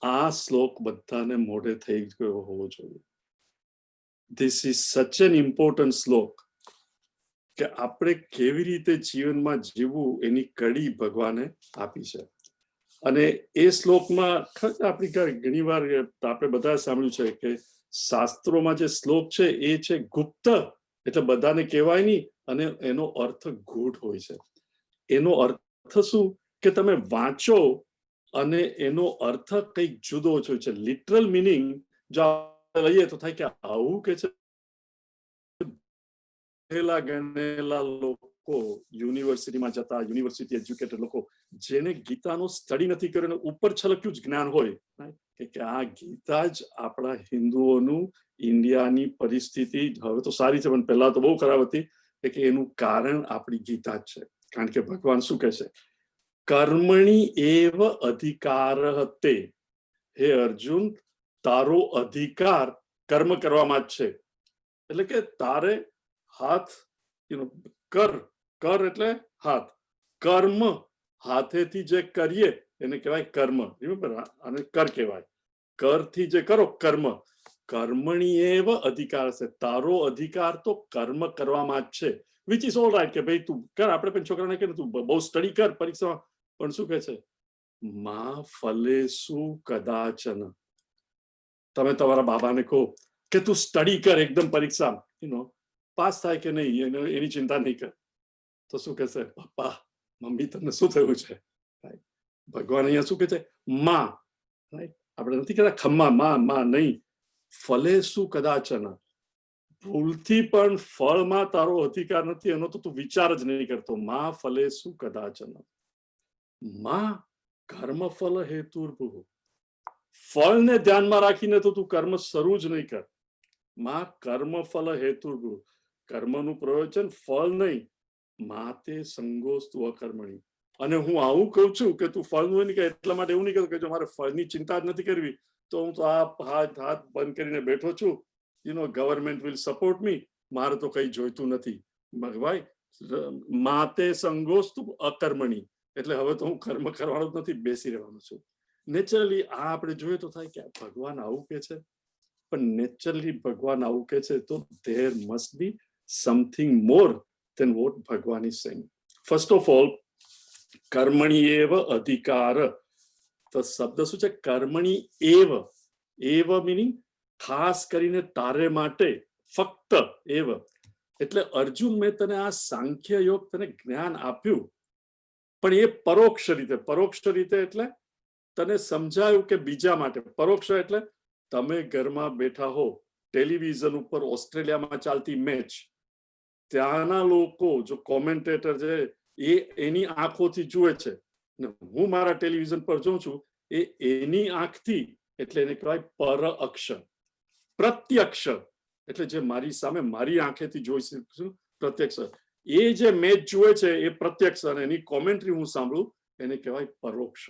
આ શ્લોક બધાને મોઢે થઈ ગયો હોવો જોઈએ. ધીસ ઇઝ સચ એન ઇમ્પોર્ટન્ટ શ્લોક કે આપણે કેવી રીતે જીવનમાં જીવવું એની કડી ભગવાને આપી છે. અને એ શ્લોકમાં આપણી ઘણી વાર આપણે બધા સાંભળ્યું છે કે શાસ્ત્રોમાં જે શ્લોક છે એ છે ગુપ્ત, એટલે બધાને કહેવાય નહીં, અને એનો અર્થ ગૂઢ હોય છે. એનો અર્થ શું કે તમે વાંચો અને એનો અર્થ કંઈક જુદો હોય છે. લિટરલ મિનિંગ જો લઈએ તો થાય કે આવું કે છે ગણેલા લોકો, યુનિવર્સિટીમાં જતા યુનિવર્સિટી એજ્યુકેટેડ લોકો જેને ગીતાનો સ્ટડી નથી કર્યો, ઉપર છલક્યું જ જ્ઞાન હોય કે આ ગીતા જ આપણા હિન્દુઓનું ઇન્ડિયાની પરિસ્થિતિ હવે તો સારી છે, પણ પહેલા તો બહુ ખરાબ હતી, કે એનું કારણ આપણી ગીતા જ છે. કારણ કે ભગવાન શું કહે છે, કર્મણી એવ અધિકારઃ તે. હે અર્જુન, તારો અધિકાર કર્મ કરવામાં જ છે. એટલે કે તારે હાથ કર એટલે હાથ, કર્મ હાથેથી જે કરીએ એને કહેવાય કર્મ. અને કર કહેવાય, કરથી જે કરો કર્મ. કર્મણી એવ અધિકાર છે, તારો અધિકાર તો કર્મ કરવામાં જ છે. વિચ ઇઝ ઓલ રાઈટ કે ભાઈ તું કર. આપણે પણ છોકરાને કહે તું બહુ સ્ટડી કર પરીક્ષામાં, પણ શું કહે છે, મા ફલેષુ કદાચન. તમે તમારા બાબાને કહો કે તું સ્ટડી કર એકદમ પરીક્ષામાં, પાસ થાય કે નહીં એની ચિંતા નહીં કર, તો શું કહેશે, પપ્પા મમ્મી તમને શું થયું છે. ભગવાન અહીંયા શું કહે છે, માં. આપણે નથી કહેતા ખમ્મા, માં નહીં. ફલેષુ કદાચન, ભૂલથી પણ ફળમાં તારો અધિકાર નથી, એનો તો તું વિચાર જ નહીં કરતો. માં ફલેષુ કદાચન મા કર્મ ફલ હેતુર્ભુઃ. ફળને ધ્યાનમાં રાખીને તો તું કર્મ શરૂ જ નહીં કર. માં કર્મ ફલ હેતુ, કર્મનું પ્રયોજન ફળ નહીં. માતે સંગોસ્તુ અકર્મણી. અને હું આવું કહું છું કે તું ફળનું નહીં કે એટલા માટે એવું નહીં કરું કે જો મારે ફળની ચિંતા જ નથી કરવી તો હું તો આ હાથ બંધ કરીને બેઠો છું, ગવર્મેન્ટ વિલ સપોર્ટ મી, મારે તો કઈ જોઈતું નથી. ભાઈ માતે સંગોસ્તુ અકર્મણી, એટલે હવે તો હું કર્મ કરવાનો જ નથી, બેસી રહેવાનો છું. નેચરલી આ આપણે જોઈએ તો થાય કે ભગવાન આવું કે છે, પણ નેચરલી ભગવાન આવું કે છે તો there must be something more than what ભગવાન is saying. First of all, કર્મણી એવ અધિકાર. તો શબ્દ શું છે? કર્મણી એવ. એવ મીનિંગ ખાસ કરીને તારે માટે, ફક્ત એવ. એટલે અર્જુન, મેં તને આ સાંખ્ય યોગ તને જ્ઞાન આપ્યું, પણ એ પરોક્ષ રીતે. પરોક્ષ રીતે એટલે તને સમજાયું કે બીજા માટે. પરોક્ષ એટલે તમે ઘરમાં બેઠા હો, ટેલિવિઝન ઉપર ઓસ્ટ્રેલિયામાં ચાલતી મેચ, ત્યાંના લોકો જો કોમેન્ટેટર છે એ એની આંખોથી જુએ છે ને હું મારા ટેલિવિઝન પર જોઉં છું, એ એની આંખથી, એટલે એને કહેવાય પર અક્ષર. પ્રત્યક્ષ એટલે જે મારી સામે મારી આંખેથી જોઈ શકું, પ્રત્યક્ષ. એ જે મેચ જુએ છે એ પ્રત્યક્ષ, અને એની કોમેન્ટ્રી હું સાંભળું, એને કહેવાય પરોક્ષ.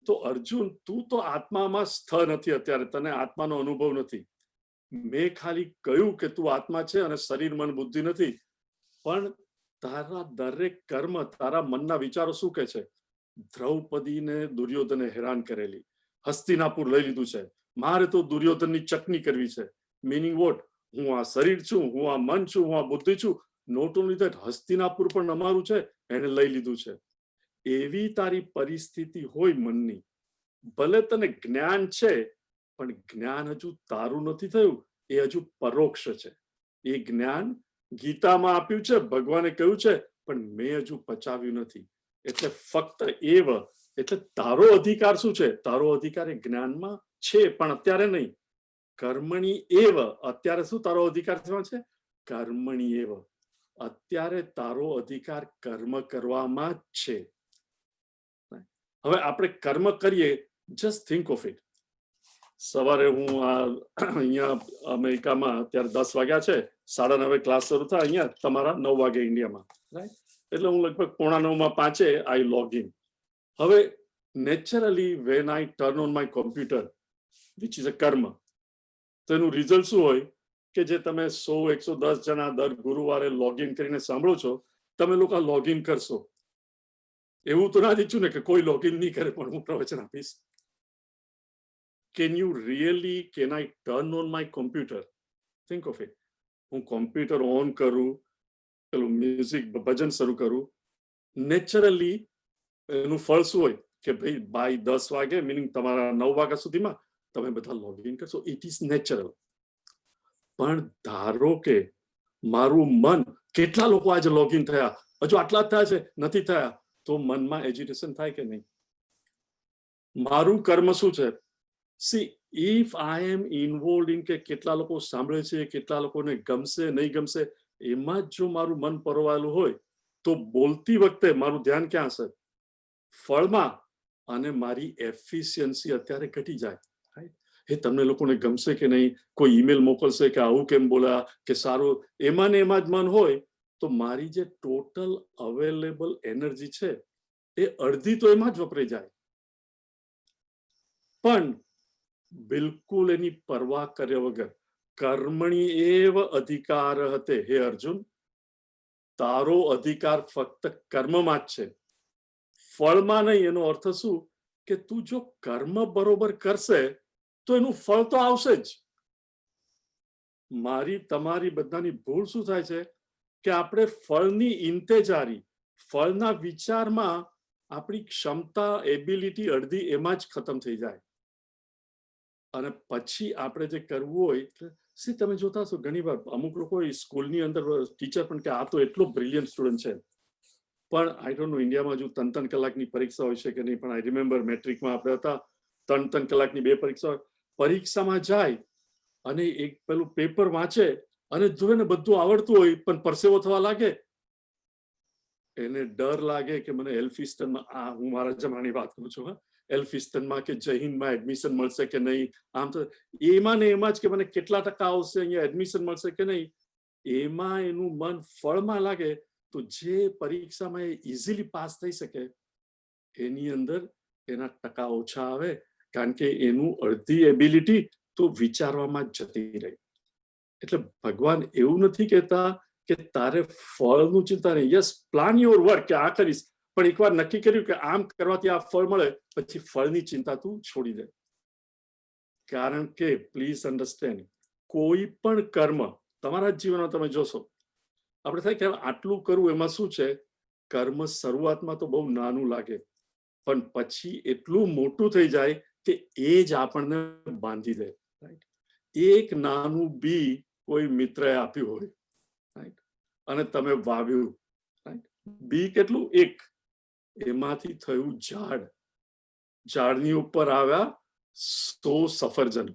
તો અર્જુન, તું તો આત્મામાં સ્થ નથી અત્યારે, તને આત્માનો અનુભવ નથી. મેં ખાલી કહ્યું કે તું આત્મા છે અને શરીર, મન, બુદ્ધિ નથી, પણ તારા દરેક કર્મ, તારા મનના વિચારો શું કે છે? દ્રૌપદીને દુર્યોધને હેરાન કરેલી, હસ્તિનાપુર લઈ લીધું છે, મારે તો દુર્યોધનની ચટણી કરવી છે. Meaning what? હું આ શરીર છું, હું આ મન છું, હું આ બુદ્ધિ છું. નોટ ઓનલી ધેટ, હસ્તિનાપુર પણ અમારું છે, એને લઈ લીધું છે. એવી તારી પરિસ્થિતિ હોય મનની. ભલે તને જ્ઞાન છે, પણ જ્ઞાન હજુ તારું નથી થયું, એ હજુ પરોક્ષ છે. એ જ્ઞાન ગીતામાં આપ્યું છે, ભગવાને કહ્યું છે, પણ મેં હજુ પચાવ્યું નથી. એટલે ફક્ત એવ, એટલે તારો અધિકાર શું છે? તારો અધિકાર એ જ્ઞાનમાં છે, પણ અત્યારે નહીં. કર્મણી એવ, અત્યારે શું તારો અધિકાર છે? કર્મણી એવ. અત્યારે તારો અધિકાર કર્મ કરવામાં જ છે. હવે આપણે કર્મ કરીએ, જસ્ટ થિંક ઓફ ઇટ. સવારે હું અહીંયા અમેરિકામાં અત્યારે 10 વાગ્યા છે, 9:30 ક્લાસ શરૂ થાય, અહીંયા તમારા 9 વાગે ઇન્ડિયામાં, રાઈટ? એટલે હું લગભગ 8:45 આઈ લોગ ઇન. હવે naturally when I turn on my computer, which is a કર્મ, તો એનું રિઝલ્ટ શું હોય કે જે તમે 100-110 જણા દર ગુરુવારે લોગિન કરીને સાંભળો છો, તમે લોકો લોગિન કરશો. એવું તો ના ઈચ્છું ને કે કોઈ લોગિન નહીં કરે, પણ હું પ્રવચન આપીશ. Can I turn on my computer? Think of it. હું કોમ્પ્યુટર ઓન કરું, પેલું મ્યુઝિક ભજન શરૂ કરું, નેચરલી એનું ફળ શું હોય કે ભાઈ બાય 10 વાગે, મીનિંગ તમારા 9 વાગ્યા સુધીમાં તમે બધા લોગિન કરશો. It is natural. પણ ધારો કે મારું મન, કેટલા લોકો આજે લોગિન થયા, હજુ આટલા જ થયા છે, નથી થયા, તો મનમાં એજિટેશન થાય કે નહીં? મારું કર્મ શું છે? See, if I am involved in કે કેટલા લોકો સાંભળે છે, કેટલા લોકોને ગમશે, નહીં ગમશે, એમાં જ જો મારું મન પરોવાયેલું હોય, તો બોલતી વખતે મારું ધ્યાન ક્યાં હશે? ફળમાં. અને મારી એફિશિયન્સી અત્યારે ઘટી જાય. એ તમને લોકોને ગમશે કે નહીં, કોઈ ઈમેલ મોકલશે કે આવું કેમ બોલ્યા, કે સારું, એમાં ને એમાં જ મન હોય, તો મારી જે ટોટલ અવેલેબલ એનર્જી છે એ અડધી તો એમાં જ વપરાઈ જાય. પણ બિલકુલ એની પરવા કર્યા વગર, કર્મણી એવ અધિકાર હતે. હે અર્જુન, તારો અધિકાર ફક્ત કર્મમાં જ છે, ફળમાં નહીં. એનો અર્થ શું કે તું જો કર્મ બરોબર કરશે તો એનું ફળ તો આવશે જ. મારી તમારી બધાની ભૂલ શું થાય છે કે આપણે ફળની ઇંતેજારી, ફળના વિચારમાં આપણી ક્ષમતા, એબિલિટી અડધી એમાં જ ખતમ થઈ જાય. અને પછી આપણે જે કરવું હોય, તમે જોતા હશો ઘણી વાર અમુક લોકો સ્કૂલની અંદર ટીચર પણ કે આ તો એટલો બ્રિલિયન્ટ સ્ટુડન્ટ છે, પણ આઈ ડોન્ટ નો ઇન્ડિયામાં હજુ 3 કલાકની પરીક્ષા હોય છે કે નહીં, પણ આઈ રિમેમ્બર મેટ્રિકમાં આપણે હતા 3 કલાકની 2 પરીક્ષા. પરીક્ષામાં જાય અને એક પેલું પેપર વાંચે અને જોવે ને બધું આવડતું હોય, પણ પરસેવો થવા લાગે, એને ડર લાગે કે મને એલ્ફિસ્ટનમાં, હું મારા જમાનાની વાત કરું છું, એલ્ફિસ્ટનમાં કે જહીનમાં એડમિશન મળશે કે નહીં, આમ તો એમાં ને એમાં જ કે મને કેટલા ટકા આવશે, અહીંયા એડમિશન મળશે કે નહીં, એમાં એનું મન ફળમાં લાગે તો જે પરીક્ષામાં એ ઇઝીલી પાસ થઈ શકે એની અંદર એના ટકા ઓછા આવે, કારણ કે એનું અડધી એબિલિટી તો વિચારવામાં જ જતી રહી. એટલે ભગવાન એવું નથી કહેતા કે તારે ફળનું ચિંતા નહીં. યસ, પ્લાન યોર વર્ક કે આ કરીશ, પણ એકવાર નક્કી કર્યું કે આમ કરવાથી આ ફળ મળે, પછી ફળની ચિંતા તું છોડી દે. કારણ કે પ્લીઝ અન્ડરસ્ટેન્ડ, કોઈ પણ કર્મ તમારા જીવનમાં તમે જોશો, આપણે થાય કે આટલું કરવું, એમાં શું છે, કર્મ શરૂઆતમાં તો બહુ નાનું લાગે, પણ પછી એટલું મોટું થઈ જાય કે એ જ આપણને બાંધી દે. એક નાનું બી કોઈ મિત્રએ આપ્યું હોય, રાઈટ, અને તમે વાવ્યું, રાઈટ, બી કેટલું, એક, એમાંથી થયું ઝાડ, ઝાડની ઉપર આવ્યા 100 સફરજન.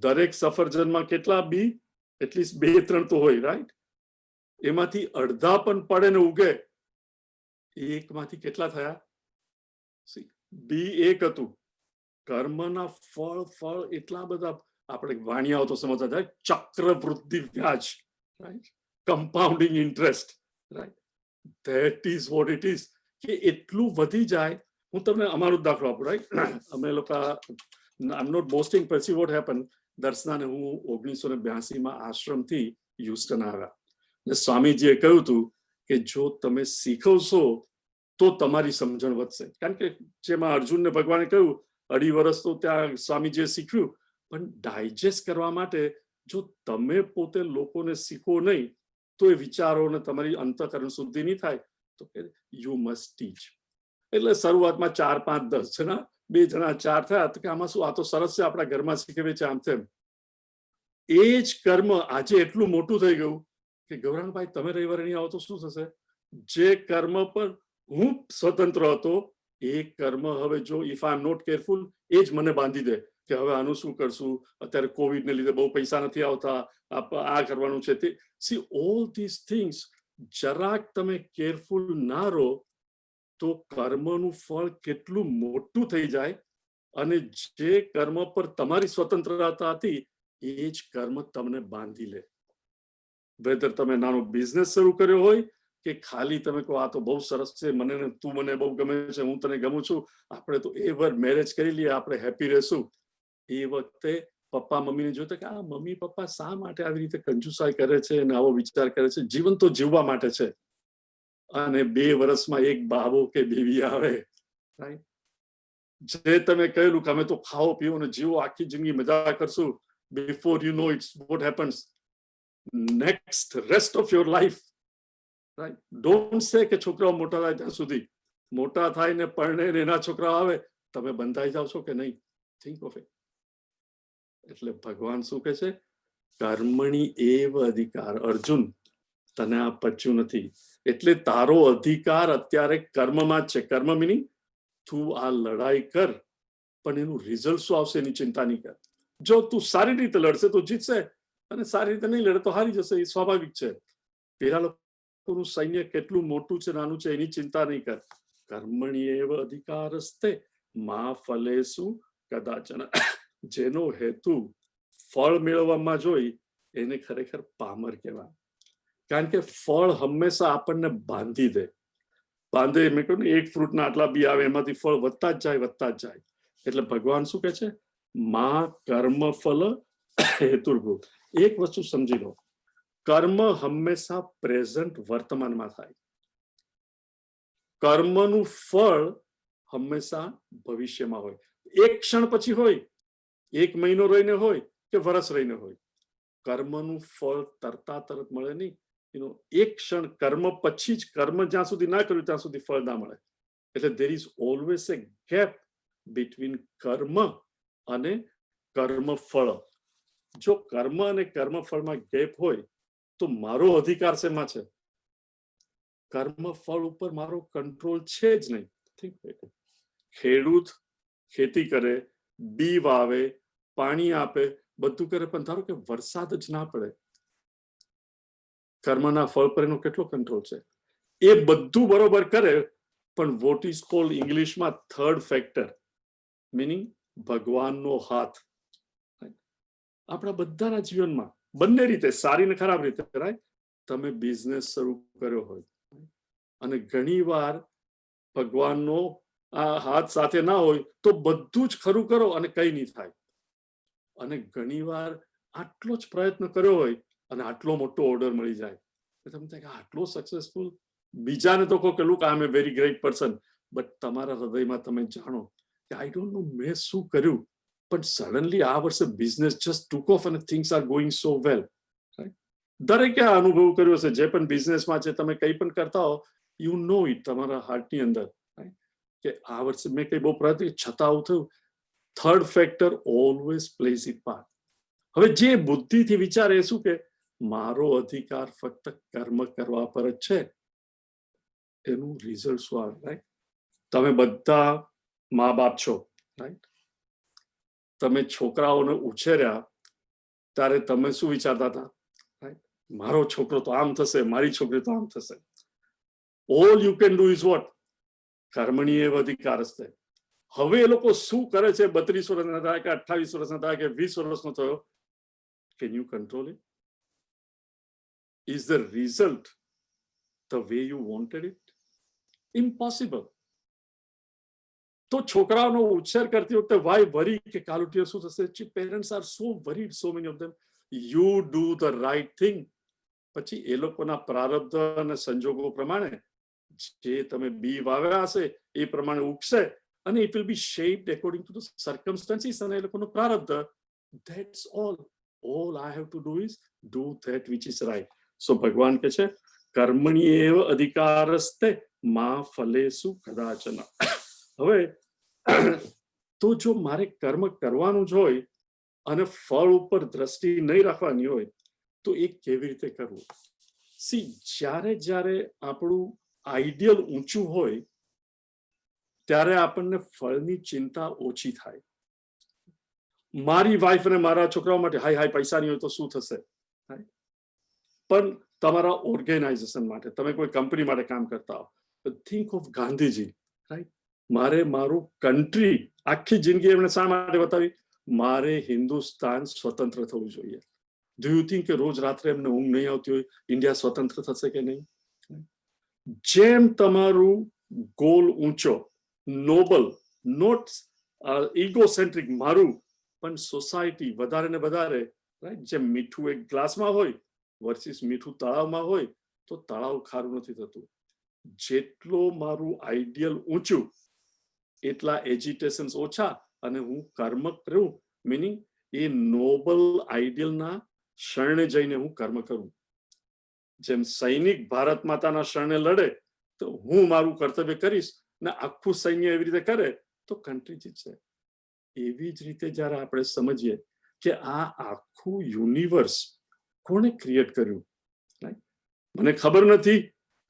દરેક સફરજનમાં કેટલા બી, એટલીસ્ટ 2-3 તો હોય, રાઈટ. એમાંથી અડધા પણ પડે ને ઉગે, એકમાંથી કેટલા થયા? બી એક હતું. કર્મના ફળ એટલા બધા, આપણે વાણિયાઓ તો સમજતા થાય, ચક્રવૃદ્ધિ વ્યાજ, right, compounding interest, right, that is what it is, કે એટલું વધી જાય. હું તમને અમારો જ દાખલો આપું, રાઈટ. અમે લોકો, આઈ એમ નોટ બોસ્ટિંગ, પછી વોટ હેપન, દર્શનાને હું 1982માં આશ્રમથી હ્યુસ્ટન આવ્યા, ને સ્વામીજીએ કહ્યું હતું કે જો તમે શીખવશો તો તમારી સમજણ વધશે. કારણ કે જેમાં અર્જુનને ભગવાને કહ્યું 2.5 વર્ષ તો ત્યાં સ્વામીજીએ શીખ્યું, પણ ડાયજેસ્ટ કરવા માટે જો તમે પોતે લોકોને શીખો નહીં તો એ વિચારોને તમારી અંતઃકરણ શુદ્ધિ નહીં થાય, તો યુ મસ્ટ ટીચ. એટલે શરૂઆતમાં 4, 5, 10 જણા, 2 જણા 4 થયા, તો કે આમાં શું, આ તો સરસ છે, આપણા ઘરમાં શીખવે છે, આમ તેમ. એ જ કર્મ આજે એટલું મોટું થઈ ગયું કે ગૌરાંગભાઈ તમે રવિવારે નહીં આવો તો શું થશે? જે કર્મ પર હું સ્વતંત્ર હતો, એ કર્મ હવે જો if I am not careful, એ જ મને બાંધી દે કે હવે આનું શું કરશું, અત્યારે કોવિડને લીધે બહુ પૈસા નથી આવતા, આ કરવાનું છે તે. સી ઓલ ધીસ થિંગ્સ, જરાક તમે કેરફુલ ના રહો તો કર્મનું ફળ કેટલું મોટું થઈ જાય, અને જે કર્મ પર તમારી સ્વતંત્રતા હતી એ જ કર્મ તમને બાંધી લે. વેધર તમે નાનો બિઝનેસ શરૂ કર્યો હોય કે ખાલી તમે કહો આ તો બહુ સરસ છે, મને તું મને બહુ ગમે છે, હું તને ગમું છું, આપણે તો એવર મેરેજ કરી લઈએ, આપણે હેપી રહેશું. એ વખતે પપ્પા મમ્મીને જોતા કે આ મમ્મી પપ્પા શા માટે આવી રીતે કંજુસાઈ કરે છે અને આવો વિચાર કરે છે, જીવન તો જીવવા માટે છે. અને 2 વર્ષમાં એક બાબો કે બેબી આવે, રાઈટ, જે તમે કહેલું કે અમે તો ખાઓ પીવો ને જીવો, આખી જિંદગી મજા કરશું, before you know it's what happens next rest of your life, right. Don't say કે છોકરાઓ મોટા થાય ત્યાં સુધી, મોટા થાય ને પરણે એના છોકરાઓ આવે, તમે બંધાઈ જાવ છો કે નહીં? Think of it. એટલે ભગવાન શું કહે છે? કર્મણી એવ અધિકાર. અર્જુન, તને આ પચ્યું નથી, એટલે તારો અધિકાર અત્યારે કર્મમાં જ છે. કર્મ મિનિંગ તું આ લડાઈ કર, પણ એનું રિઝલ્ટ શું આવશે એની ચિંતા નહીં કર. જો તું સારી રીતે લડશે તો જીતશે, અને સારી રીતે નહીં લડે તો હારી જશે, એ સ્વાભાવિક છે. પેલા લોકોનું સૈન્ય કેટલું મોટું છે નાનું છે એની ચિંતા નહીં કર. કર્મણી એવ અધિકારસ્તે મા ફલેસુ કદાચન. જેનો હેતુ ફળ મેળવવામાં જોઈ એને ખરેખર પામર કહેવાય. કારણ કે ફળ હંમેશા આપણને બાંધી દે. બાંધે, મેં કહ્યું ને, એક ફ્રૂટના આટલા બી આવે, એમાંથી ફળ વધતા જ જાય, વધતા જ જાય. એટલે ભગવાન શું કહે છે? મા કર્મ ફલ હેતુર્ભૂત. એક વસ્તુ સમજી લો, કર્મ હંમેશા પ્રેઝન્ટ વર્તમાનમાં થાય, કર્મનું ફળ હંમેશા ભવિષ્યમાં હોય. એક ક્ષણ પછી હોય, 1 મહિનો રહીને હોય કે વર્ષ રહીને હોય. કર્મનું ફળ તરત મળે નહીં. એક ક્ષણ કર્મ પછી જ, કર્મ જ્યાં સુધી ના કર્યું ત્યાં સુધી ફળ ના મળે. એટલે there is always a gap between કર્મ અને કર્મ ફળ. જો કર્મ અને કર્મ ફળમાં ગેપ હોય તો મારો અધિકાર શેમાં છે? કર્મ ફળ ઉપર મારો કંટ્રોલ છે જ નહીં. ખેડૂત ખેતી કરે, બી વાવે, પાણી આપે, બધું કરે, પણ ધારો કે વરસાદ જ ના પડે, કર્મના ફળ પર એનો કેટલો કંટ્રોલ છે? એ બધું બરોબર કરે, પણ વોટ ઇઝ કોલ્ડ ઇંગ્લિશમાં થર્ડ ફેક્ટર, મીનિંગ ભગવાનનો હાથ આપણા બધાના જીવનમાં બંને રીતે, સારી ને ખરાબ રીતે, રાઈટ? તમે બિઝનેસ શરૂ કર્યો હોય અને ઘણીવાર ભગવાનનો આ હાથ સાથે ના હોય તો બધું જ ખરું કરો અને કંઈ નહીં થાય. અને ઘણીવાર આટલો જ પ્રયત્ન કર્યો હોય અને આટલો મોટો ઓર્ડર મળી જાય, તમે થાય કે આટલો સક્સેસફુલ, બીજાને તો કહો કે look I am a very great person, but તમારા હૃદયમાં તમે જાણો કે આઈ ડોન્ટ નો મેં શું કર્યું, પણ સડનલી આ વર્ષે બિઝનેસ જસ્ટ ટુક ઓફ અને થિંગ્સ આર ગોઈંગ સો વેલ. દરેકે આ અનુભવ કર્યો છે, જે પણ બિઝનેસમાં છે, તમે કંઈ પણ કરતા હો, યુ નો ઇટ તમારા હાર્ટની અંદર કે આ વર્ષે મેં કંઈ બહુ પ્રયત્ન છતાં આવું થયું. Third factor always plays it part. હવે જે બુદ્ધિથી વિચારે શું કે મારો અધિકાર ફક્ત કર્મ કરવા પર જ છે, એનું રિઝલ્ટ શું આવે, રાઈટ? તમે બધા મા બાપ છો, રાઈટ? તમે છોકરાઓને ઉછેર્યા ત્યારે તમે શું વિચારતા હતા, રાઈટ? મારો છોકરો તો આમ થશે, મારી છોકરી તો આમ થશે. All you can do is what? કર્મણીય અધિકાર હસ્તે. હવે એ લોકો શું કરે છે, 32 વર્ષના થાય કે 28 વર્ષના થાય કે 20 વર્ષનો થયો, can you control it? Is the result the way you wanted it? Impossible. તો છોકરાઓનો ઉછેર કરતી વખતે વાય વરી કે કાલુટિયર શું થશે? Parents are so worried, so many of them. You do the right thing. પછી એ લોકોના પ્રારબ્ધ અને સંજોગો પ્રમાણે જે તમે બી વાવ્યા હશે એ પ્રમાણે ઉગશે, અને it will be shaped according to the circumstances અને એ લોકોનું પ્રારબ્ધ. That's all. All I have to do is do that which is right. So ભગવાન કે છે કર્મણી એવ અધિકારસ્તે મા ફલેસુ કદાચન. હવે તો જો મારે કર્મ કરવાનું જ હોય અને ફળ ઉપર દ્રષ્ટિ નહીં રાખવાની હોય તો એ કેવી રીતે કરવું? સી, જ્યારે જ્યારે આપણું આઈડિયલ ઊંચું હોય ત્યારે આપણને ફળની ચિંતા ઓછી થાય. મારી વાઈફ અને મારા છોકરાઓ માટે હાઈ હાઈ પૈસા નહીં હોય તો શું થશે, પણ તમારા ઓર્ગેનાઇઝેશન માટે, તમે કોઈ કંપની માટે કામ કરતા હો, થિંક ઓફ ગાંધીજી, રાઈટ? મારે મારું કન્ટ્રી આખી જિંદગી એમણે શા માટે બતાવી? મારે હિન્દુસ્તાન સ્વતંત્ર થવું જોઈએ. ડુ યુ થિંક કે રોજ રાત્રે એમને ઊંઘ નહીં આવતી હોય ઇન્ડિયા સ્વતંત્ર થશે કે નહીં? જેમ તમારું ગોલ ઊંચો, નોબલ, નોટ ઇગોસેન્ટ્રિક મારું, પણ સોસાયટી વધારે ને વધારે, રાઈટ? જેમ મીઠું એક ગ્લાસમાં હોય વર્સિસ મીઠું તળાવમાં હોય તો તળાવ ખારું નથી થતું. જેટલો મારું આઈડિયલ ઊંચું એટલા એજિટેશન્સ ઓછા અને હું કર્મ કરું, મીનિંગ એ નોબલ આઈડિયલના શરણે જઈને હું કર્મ કરું. જેમ સૈનિક ભારત માતાના શરણે લડે તો હું મારું કર્તવ્ય કરીશ ને આખું સૈન્ય એવી રીતે કરે તો કન્ટ્રી જીતશે. એવી જ રીતે જ્યારે આપણે સમજીએ કે આ આખું યુનિવર્સ કોણે ક્રિએટ કર્યું, મને ખબર નથી,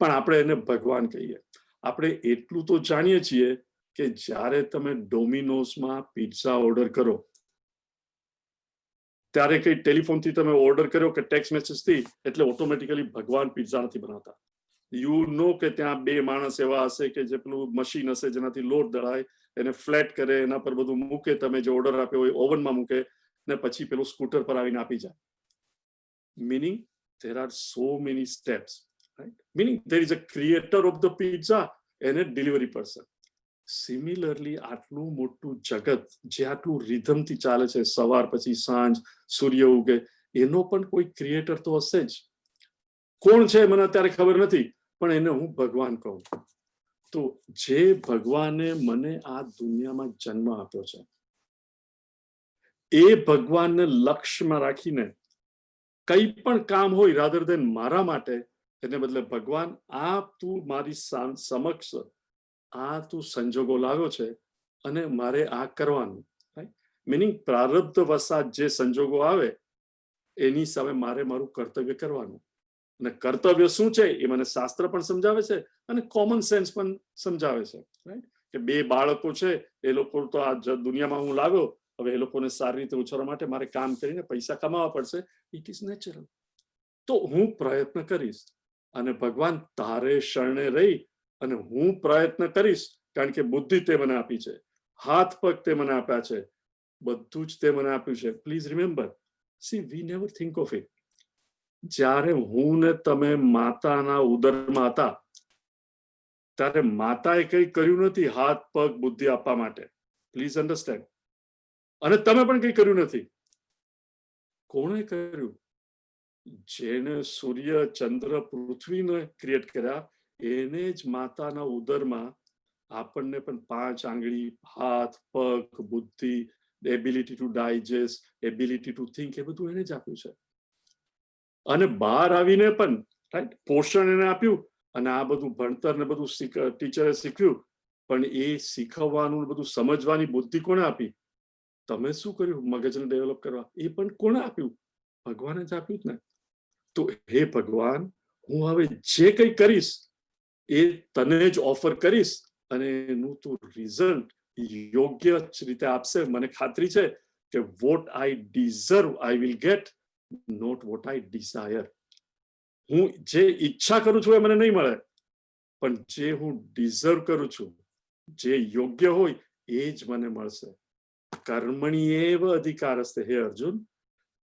પણ આપણે એને ભગવાન કહીએ. આપણે એટલું તો જાણીએ છીએ કે જ્યારે તમે ડોમિનોઝમાં પિઝા ઓર્ડર કરો ત્યારે કઈ ટેલિફોનથી તમે ઓર્ડર કર્યો કે ટેક્સ્ટ મેસેજથી, એટલે ઓટોમેટિકલી ભગવાન પિઝા નથી બનાવતા. યુ નો કે ત્યાં બે માણસ એવા હશે કે જે પેલું મશીન હશે જેનાથી લોટ દળાય, એને ફ્લેટ કરે, એના પર બધું મૂકે, તમે જે ઓર્ડર આપ્યો હોય ઓવનમાં મૂકે ને પછી પેલું સ્કૂટર પર આવીને આપી જાય. Meaning there are so many steps, right? Meaning there is a creator of the pizza and a delivery person. Similarly, આટલું મોટું જગત જે આટલું રિધમથી ચાલે છે, સવાર પછી સાંજ, સૂર્ય ઉગે, એનો પણ કોઈ ક્રિએટર તો હશે જ. કોણ છે મને અત્યારે ખબર નથી, પણ એને હું ભગવાન કહું. તો જે ભગવાને મને આ દુનિયામાં જન્મ આપ્યો છે એ ભગવાનને લક્ષ્યમાં રાખીને કંઈ પણ કામ હોય રાધર દેન મારા માટે, એને બદલે ભગવાન આ તું મારી સમક્ષ આ તું સંજોગો લાવ્યો છે અને મારે આ કરવાનું, મીનિંગ પ્રારબ્ધ વસાત જે સંજોગો આવે એની સામે મારે મારું કર્તવ્ય કરવાનું. અને કર્તવ્ય શું છે એ મને શાસ્ત્ર પણ સમજાવે છે અને કોમન સેન્સ પણ સમજાવે છે, રાઈટ? કે બે બાળકો છે, એ લોકો તો આ દુનિયામાં હું લાવ્યો, હવે એ લોકોને સારી રીતે ઉછેરવા માટે મારે કામ કરીને પૈસા કમાવા પડશે. It is natural. તો હું પ્રયત્ન કરીશ, અને ભગવાન તારે શરણે રહી અને હું પ્રયત્ન કરીશ, કારણ કે બુદ્ધિ તે મને આપી છે, હાથ પગ તે મને આપ્યા છે, બધું જ તે મને આપ્યું છે. Please remember, C V never think of it. જ્યારે હું ને તમે માતાના ઉદરમાં હતા ત્યારે માતાએ કંઈ કર્યું નથી હાથ પગ બુદ્ધિ આપવા માટે. Please understand. અને તમે પણ કંઈ કર્યું નથી. કોણે કર્યું? જેને સૂર્ય ચંદ્ર પૃથ્વીને ક્રિએટ કર્યા એને જ માતાના ઉદરમાં આપણને પણ 5 આંગળી, હાથ પગ, બુદ્ધિ, ability to digest, ability to think, એ બધું એને જ આપ્યું છે. અને બહાર આવીને પણ રાઈટ પોષણ એને આપ્યું. અને આ બધું ભણતર ને બધું ટીચરે શીખ્યું, પણ એ શીખવવાનું બધું સમજવાની બુદ્ધિ કોણે આપી? તમે શું કર્યું મગજને ડેવલપ કરવા? એ પણ કોણે આપ્યું? ભગવાને જ આપ્યું જ ને. તો હે ભગવાન, હું હવે જે કંઈ કરીશ એ તને જ ઓફર કરીશ અને એનું તું રિઝલ્ટ યોગ્ય રીતે આપશે. મને ખાતરી છે કે what I deserve I will get, not what I desire. હું જે ઈચ્છા કરું છું એ મને નહીં મળે, પણ જે હું ડિઝર્વ કરું છું, જે યોગ્ય હોય એ જ મને મળશે. કર્મણી એવ અધિકાર હસ્તે. હે અર્જુન,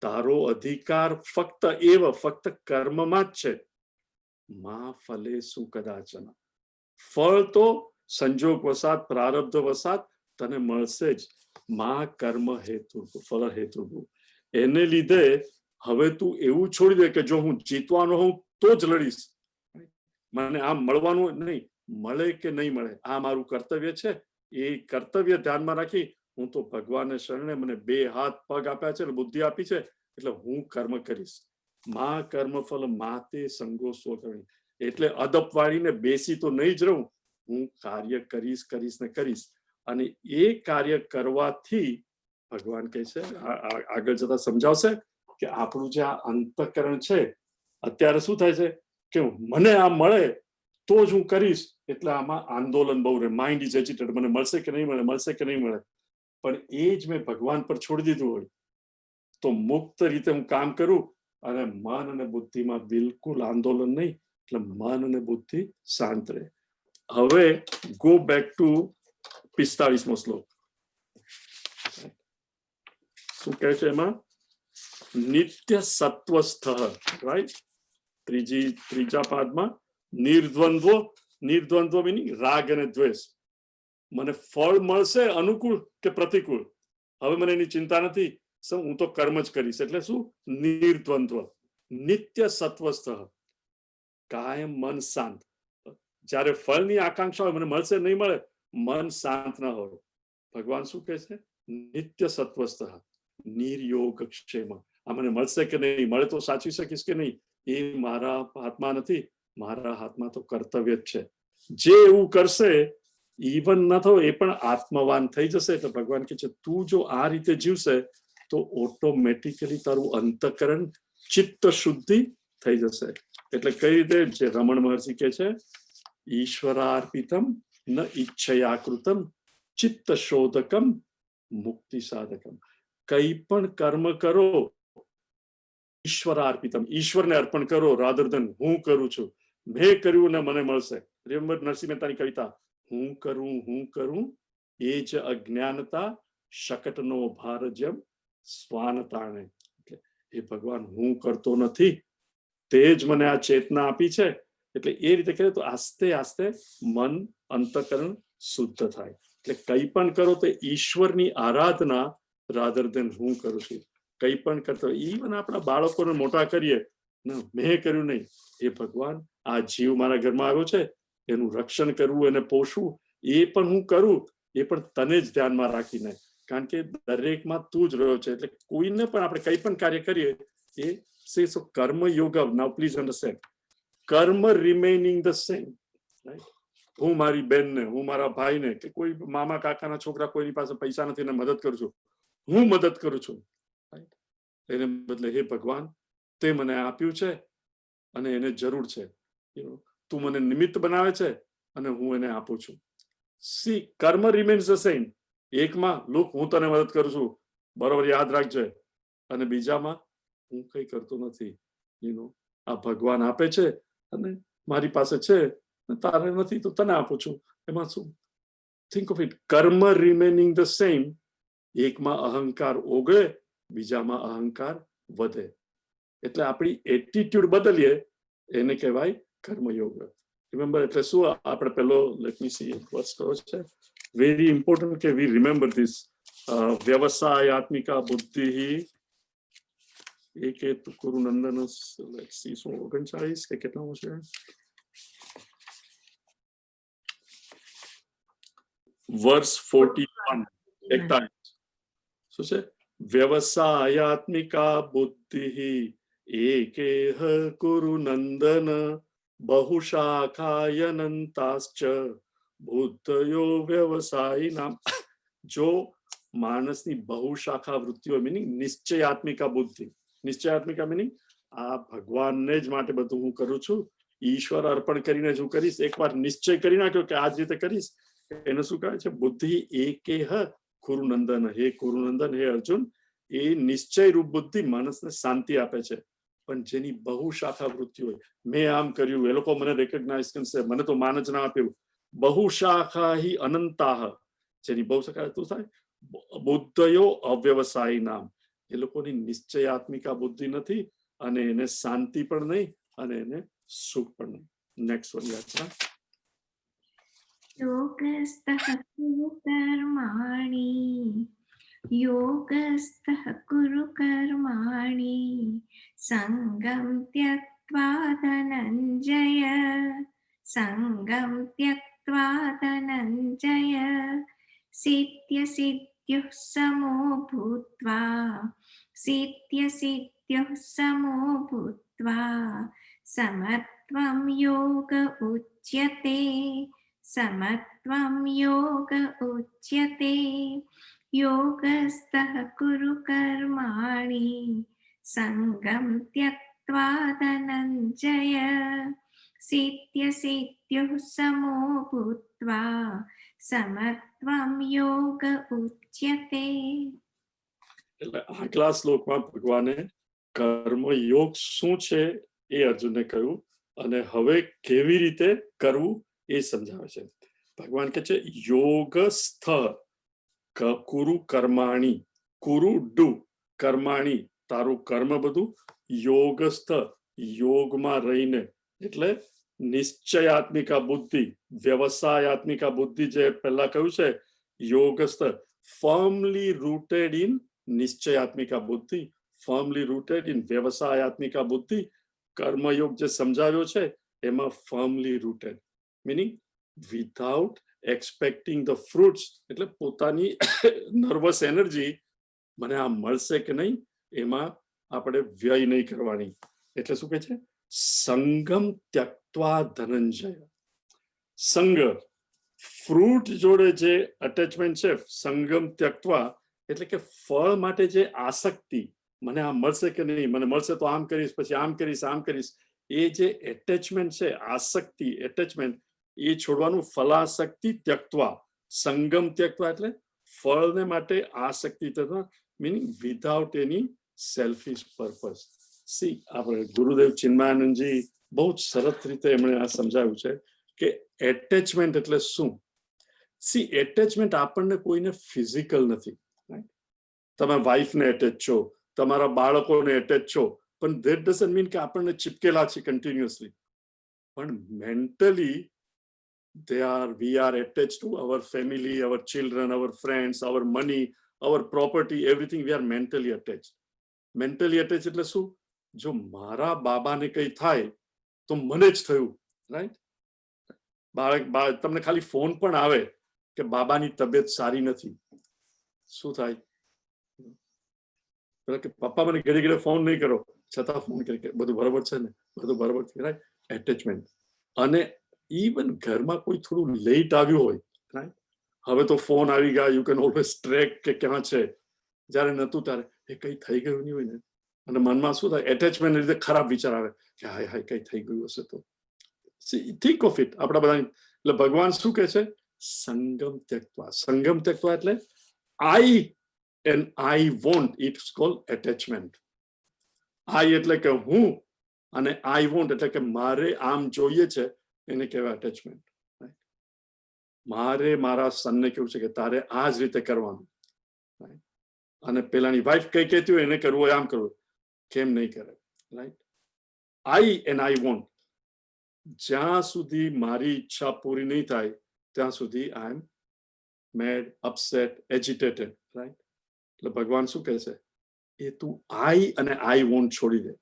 તારો અધિકાર ફક્ત કર્મમાં જ છે. માં ફલે શું કદાચન. ફળ તો સંજોગ વસાત પ્રારબ્ધ વસાત તને મળશે જ. માં કર્મ હેતુ ફળ હેતુ. એને લીધે હવે તું એવું છોડી દે કે જો હું જીતવાનો હોઉં તો જ લડીશ, મને આમ મળવાનું નહીં, મળે કે નહીં મળે આ મારું કર્તવ્ય છે. એ કર્તવ્ય ધ્યાનમાં રાખી હું તો ભગવાનને શરણે, મને 2 હાથ પગ આપ્યા છે, બુદ્ધિ આપી છે, એટલે હું કર્મ કરીશ. માં કર્મ ફલ માતે સંગો સ્વકરણી. એટલે અદપ વાળીને બેસી તો નહીં જ રહું, હું કાર્ય કરીશ ને કરીશ. અને એ કાર્ય કરવાથી ભગવાન કહે છે, આગળ જતા સમજાવશે કે આપણું જે આ અંતઃકરણ છે અત્યારે શું થાય છે કે મને આ મળે તો જ હું કરીશ, એટલે આમાં આંદોલન બહુ રહે. માઇન્ડ ઇઝ એજિટેડ, મને મળશે કે નહીં મળે, મળશે કે નહીં મળે. પણ એ જ મેં ભગવાન પર છોડી દીધું હોય તો મુક્ત રીતે હું કામ કરું અને મન અને બુદ્ધિમાં બિલકુલ આંદોલન નહીં, એટલે મન અને બુદ્ધિ શાંત રહે. હવે ગો બેક ટુ 45મો શ્લોક. શું કહે છે એમાં? નિત્ય સત્વસ્થ, રાઈટ. ત્રીજા પાદમાં નિર્દ્વંદ્વ મીનિંગ રાગ અને દ્વેષ. મને ફળ મળશે અનુકૂળ કે પ્રતિકૂળ, હવે મને એની ચિંતા નથી, હું તો કર્મ જ કરીશ. એટલે શું? નિર્દ્વંદ્વ. નિત્ય સત્વસ્થ, કાયમ મન શાંત. જ્યારે ફળની આકાંક્ષા હોય, મને મળશે નહીં મળે, મન શાંત ના હોય. ભગવાન શું કહે છે? નિત્ય સત્વસ્થ નિર્યોગ ક્ષેમ. આ મને મળશે કે નહીં મળે તો સાચવી શકીશ કે નહીં એ મારા હાથમાં નથી, મારા હાથમાં તો કર્તવ્ય જ છે. જે એવું કરશે ઈવન ન થયો એ પણ આત્મવાન થઈ જશે. એટલે ભગવાન કહે છે તું જો આ રીતે જીવશે તો ઓટોમેટિકલી તારું અંતઃકરણ ચિત્ત શુદ્ધિ થઈ જશે. એટલે કઈ રીતે? જે રમણ મહર્ષિ કહે છે, ઈશ્વરાર્પિતમ ન ઈચ્છયાકૃતમ ચિત્ત શોધકમ મુક્તિ સાધકમ. કઈ પણ કર્મ કરો ઈશ્વરાર્પિતમ, ઈશ્વરને અર્પણ કરો, રાધર ધન હું કરું છું, મેં કર્યું ને મને મળશે. રિમેમ્બર નરસિંહ મહેતાની કવિતા, હું કરું એ જ અજ્ઞાનતા, શકટનો ભાર જેમ સ્વાનતાણે. એટલે એ ભગવાન હું કરતો નથી, તે જ મને આ ચેતના આપી છે. એટલે એ રીતે કરે તો આસ્તે આસ્તે મન અંતઃકરણ શુદ્ધ થાય. એટલે કંઈ પણ કરો તો ઈશ્વરની આરાધના રાધર દેન હું કરું છું. કંઈ પણ કરતો, ઈવન આપણા બાળકોને મોટા કરીએ, મેં કર્યું નહીં, એ ભગવાન આ જીવ મારા ઘરમાં આવ્યો છે, એનું રક્ષણ કરવું, એને પોષવું, એ પણ હું કરું, એ પણ તને જ ધ્યાનમાં રાખીને. કારણ કે દરેકમાં તું જ રહ્યો છે. એટલે કોઈને પણ આપણે કંઈ પણ કાર્ય કરીએ એ સો કર્મ યોગ. નાઉ પ્લીઝ અન્ડરસ્ટેન્ડ, કર્મ રિમેનિંગ ધ સેમ. રાઈટ. હું મારી બેનને, હું મારા ભાઈને, કે કોઈ મામા કાકાના છોકરા કોઈની પાસે પૈસા નથી ને મદદ કરું છું, હું મદદ કરું છું. એને બદલે હે ભગવાન, તે મને આપ્યું છે અને એને જરૂર છે, તું મને નિમિત્ત બનાવે છે અને હું એને આપું છું. સી કર્મ રિમેન્સ ધ સેમ. એકમાં લુક હું તને મદદ કરું છું, બરોબર, યાદ રાખજે, અને બીજામાં હું કઈ કરતો નથી. આ ભગવાન આપે છે અને મારી પાસે છે તારે નથી તો તને આપું છું, એમાં શું? થિંક ઓફ ઇટ, કર્મ રિમેનિંગ ધ સેમ. એકમાં અહંકાર ઓગળે, બીજામાં અહંકાર વધે. એટલે આપણી એટીટ્યુડ બદલીએ એને કહેવાય કર્મયોગ. રિમેમ્બર, એટલે શું આપણે પેલો લેટ મી સી વર્સ કયો છે, વેરી ઇમ્પોર્ટન્ટ કે વી રિમેમ્બર ધીસ. વ્યવસાયાત્મિકા બુદ્ધિ એક કુરુ નંદન, લેટ સી 39 કે કેટલામાં છે? વર્સ 41, 41 શું છે? વ્યવસાયાત્મિકા બુદ્ધિ એકેહ કુરુ નંદન બહુશાખાયનંતાશ્ચ બુદ્ધયો વ્યવસાયિનામ. જો માણસની બહુશાખા વૃત્તિઓ, મિનિંગ નિશ્ચયાત્મિકા બુદ્ધિ. નિશ્ચયાત્મિકા મિનિંગ આ ભગવાનને જ માટે બધું હું કરું છું, ઈશ્વર અર્પણ કરીને જ હું કરીશ. એકવાર નિશ્ચય કરી નાખ્યો કે આ જ રીતે કરીશ, એને શું કહે છે? બુદ્ધિ એકેહ કુરુનંદન. હે કુરુનંદન, હે અર્જુન, એ નિશ્ચય રૂપ બુદ્ધિ માણસને શાંતિ આપે છે. પણ જેની બહુ શાખા વૃત્તિ હોય, મેં આમ કર્યું, એ લોકો મને રેકગ્નાઇઝ કરશે, મને તો માન જ ના આપ્યું. બહુ શાખા હિ અનંતાહ. જેની બહુ શાખા શું થાય? બુદ્ધયો અવ્યવસાયી નામ. એ લોકોની નિશ્ચયાત્મિકા બુદ્ધિ નથી, અને એને શાંતિ પણ નહીં, અને એને સુખ પણ નહીં. નેક્સ્ટ વન યાત્રા. યોગસ્થઃ કુરુ કર્માણિ, યોગસ્થઃ કુરુ કર્માણિ, સંગમ ત્યક્ત્વા ધનંજય, સંગમ ત્યક્ત્વા ધનંજય, સિદ્ધ્ય સિદ્ધ્યુઃ સમો ભૂત્વા, સિદ્ધ્ય સિદ્ધ્યુઃ સમો ભૂત્વા, સમત્વં યોગ ઉચ્યતે, સમત્વં યોગ ઉચ્યતે. યોગસ્થઃ કુરુ કર્માણિ, સંગમ ત્યક્ત્વા ધનંજય, સિદ્ધ્ય સિદ્ધ્યુઃ સમો ભૂત્વા, સમત્વં યોગ ઉચ્યતે. એટલે આગલા શ્લોકમાં ભગવાને કર્મયોગ શું છે એ અર્જુનને કહ્યું, અને હવે કેવી રીતે કરવું એ સમજાવે છે. ભગવાન કહે છે યોગસ્થ કુરુ કર્માણી. કુરુ ડુ, કર્માણી તારું કર્મ બધું, યોગસ્થ યોગમાં રહીને, એટલે નિશ્ચયાત્મિકા બુદ્ધિ, વ્યવસાયાત્મિકા બુદ્ધિ જે પહેલા કહ્યું છે, યોગસ્થ ફર્મલી રૂટેડ ઇન નિશ્ચયાત્મિકા બુદ્ધિ, ફર્મલી રૂટેડ ઇન વ્યવસાયાત્મિકા બુદ્ધિ. કર્મયોગ જે સમજાવ્યો છે એમાં ફર્મલી rooted, meaning without expecting the fruits. એટલે પોતાની નર્વસ એનર્જી મને આ મળશે કે નહીં એમાં આપણે વ્યય નહીં કરવાની. એટલે શું કહે છે? સંગમ ત્યક્ત્વા ધનંજય. સંગ, ફ્રૂટ જોડે જે અટેચમેન્ટ છે, સંગમ ત્યક્ત્વા એટલે કે ફળ માટે જે આસક્તિ, મને આ મળશે કે નહીં, મને મળશે તો આમ કરીશ, પછી આમ કરીશ, આમ કરીશ, એ જે એટેચમેન્ટ છે, આસક્તિ, એટેચમેન્ટ, એ છોડવાનું. ફલાસક્તિ ત્યક્ત્વા, સંગમ ત્યક્ત્વા એટલે ફળને માટે આસક્તિ તથા, મીનિંગ વિધાઉટ એની સેલ્ફિશ પર્પઝ. સી આપણે ગુરુદેવ ચિન્મયાનંદજી બહુ જ સરસ રીતે એમણે આ સમજાવ્યું છે કે એટેચમેન્ટ એટલે શું. સી એટેચમેન્ટ આપણને કોઈને ફિઝિકલ નથી. તમે વાઈફને એટેચ છો, તમારા બાળકોને એટેચ છો, પણ ધેટ ડઝન્ટ મીન કે આપણને ચિપકેલા છે કન્ટિન્યુઅસલી. પણ mentally we are attached to our family, our children, our friends, our money, our property, everything. We are mentally attached. Mentally attached એટલે શું? જો મારા બાબાને કઈ થાય તો મને જ થયું, રાઈટ? તમને ખાલી ફોન પણ આવે કે બાબાની તબિયત સારી નથી, શું થાય? કે પપ્પા મને ઘડી ઘડી ફોન નહીં કરો, છતાં ફોન કરી કે બધું બરાબર છે ને, બધું બરાબર છે, રાઈટ? એટેચમેન્ટ. અને ઇવન ઘરમાં કોઈ થોડું લેટ આવ્યું હોય, રાઈટ? હવે તો ફોન આવી ગયા, યુ કેન ઓલવેઝ ટ્રેક કે ક્યાં છે. જ્યારે નહોતું ત્યારે એ કઈ થઈ ગયું નહીં હોય ને, અને મનમાં શું થાય? એટેચમેન્ટ લીધે ખરાબ વિચાર આવે કે હાય હાય કઈ થઈ ગયું હશે તો. Think of it. આપણા બધા એટલે ભગવાન શું કહે છે? સંગમ ત્યક્ત્વા. સંગમ ત્યક્ત્વા એટલે I and I want, it's called attachment. I એટલે કે હું, અને આઈ વોન્ટ એટલે કે મારે આમ જોઈએ છે એને કહેવાય એટેચમેન્ટ. મારે મારા સનને કેવું છે કે તારે આ જ રીતે કરવાનું, અને પેલાની વાઈફ કઈ કહેતી હોય એને કરવું હોય આમ કરવું, કેમ નહીં કરે, right. I and I want, જ્યાં સુધી મારી ઈચ્છા પૂરી નહીં થાય ત્યાં સુધી આઈ એમ મેડ, અપસેટ, એજિટેટેડ, રાઈટ. એટલે ભગવાન શું કહે છે, એ તું આઈ અને આઈ વોન્ટ છોડી દે.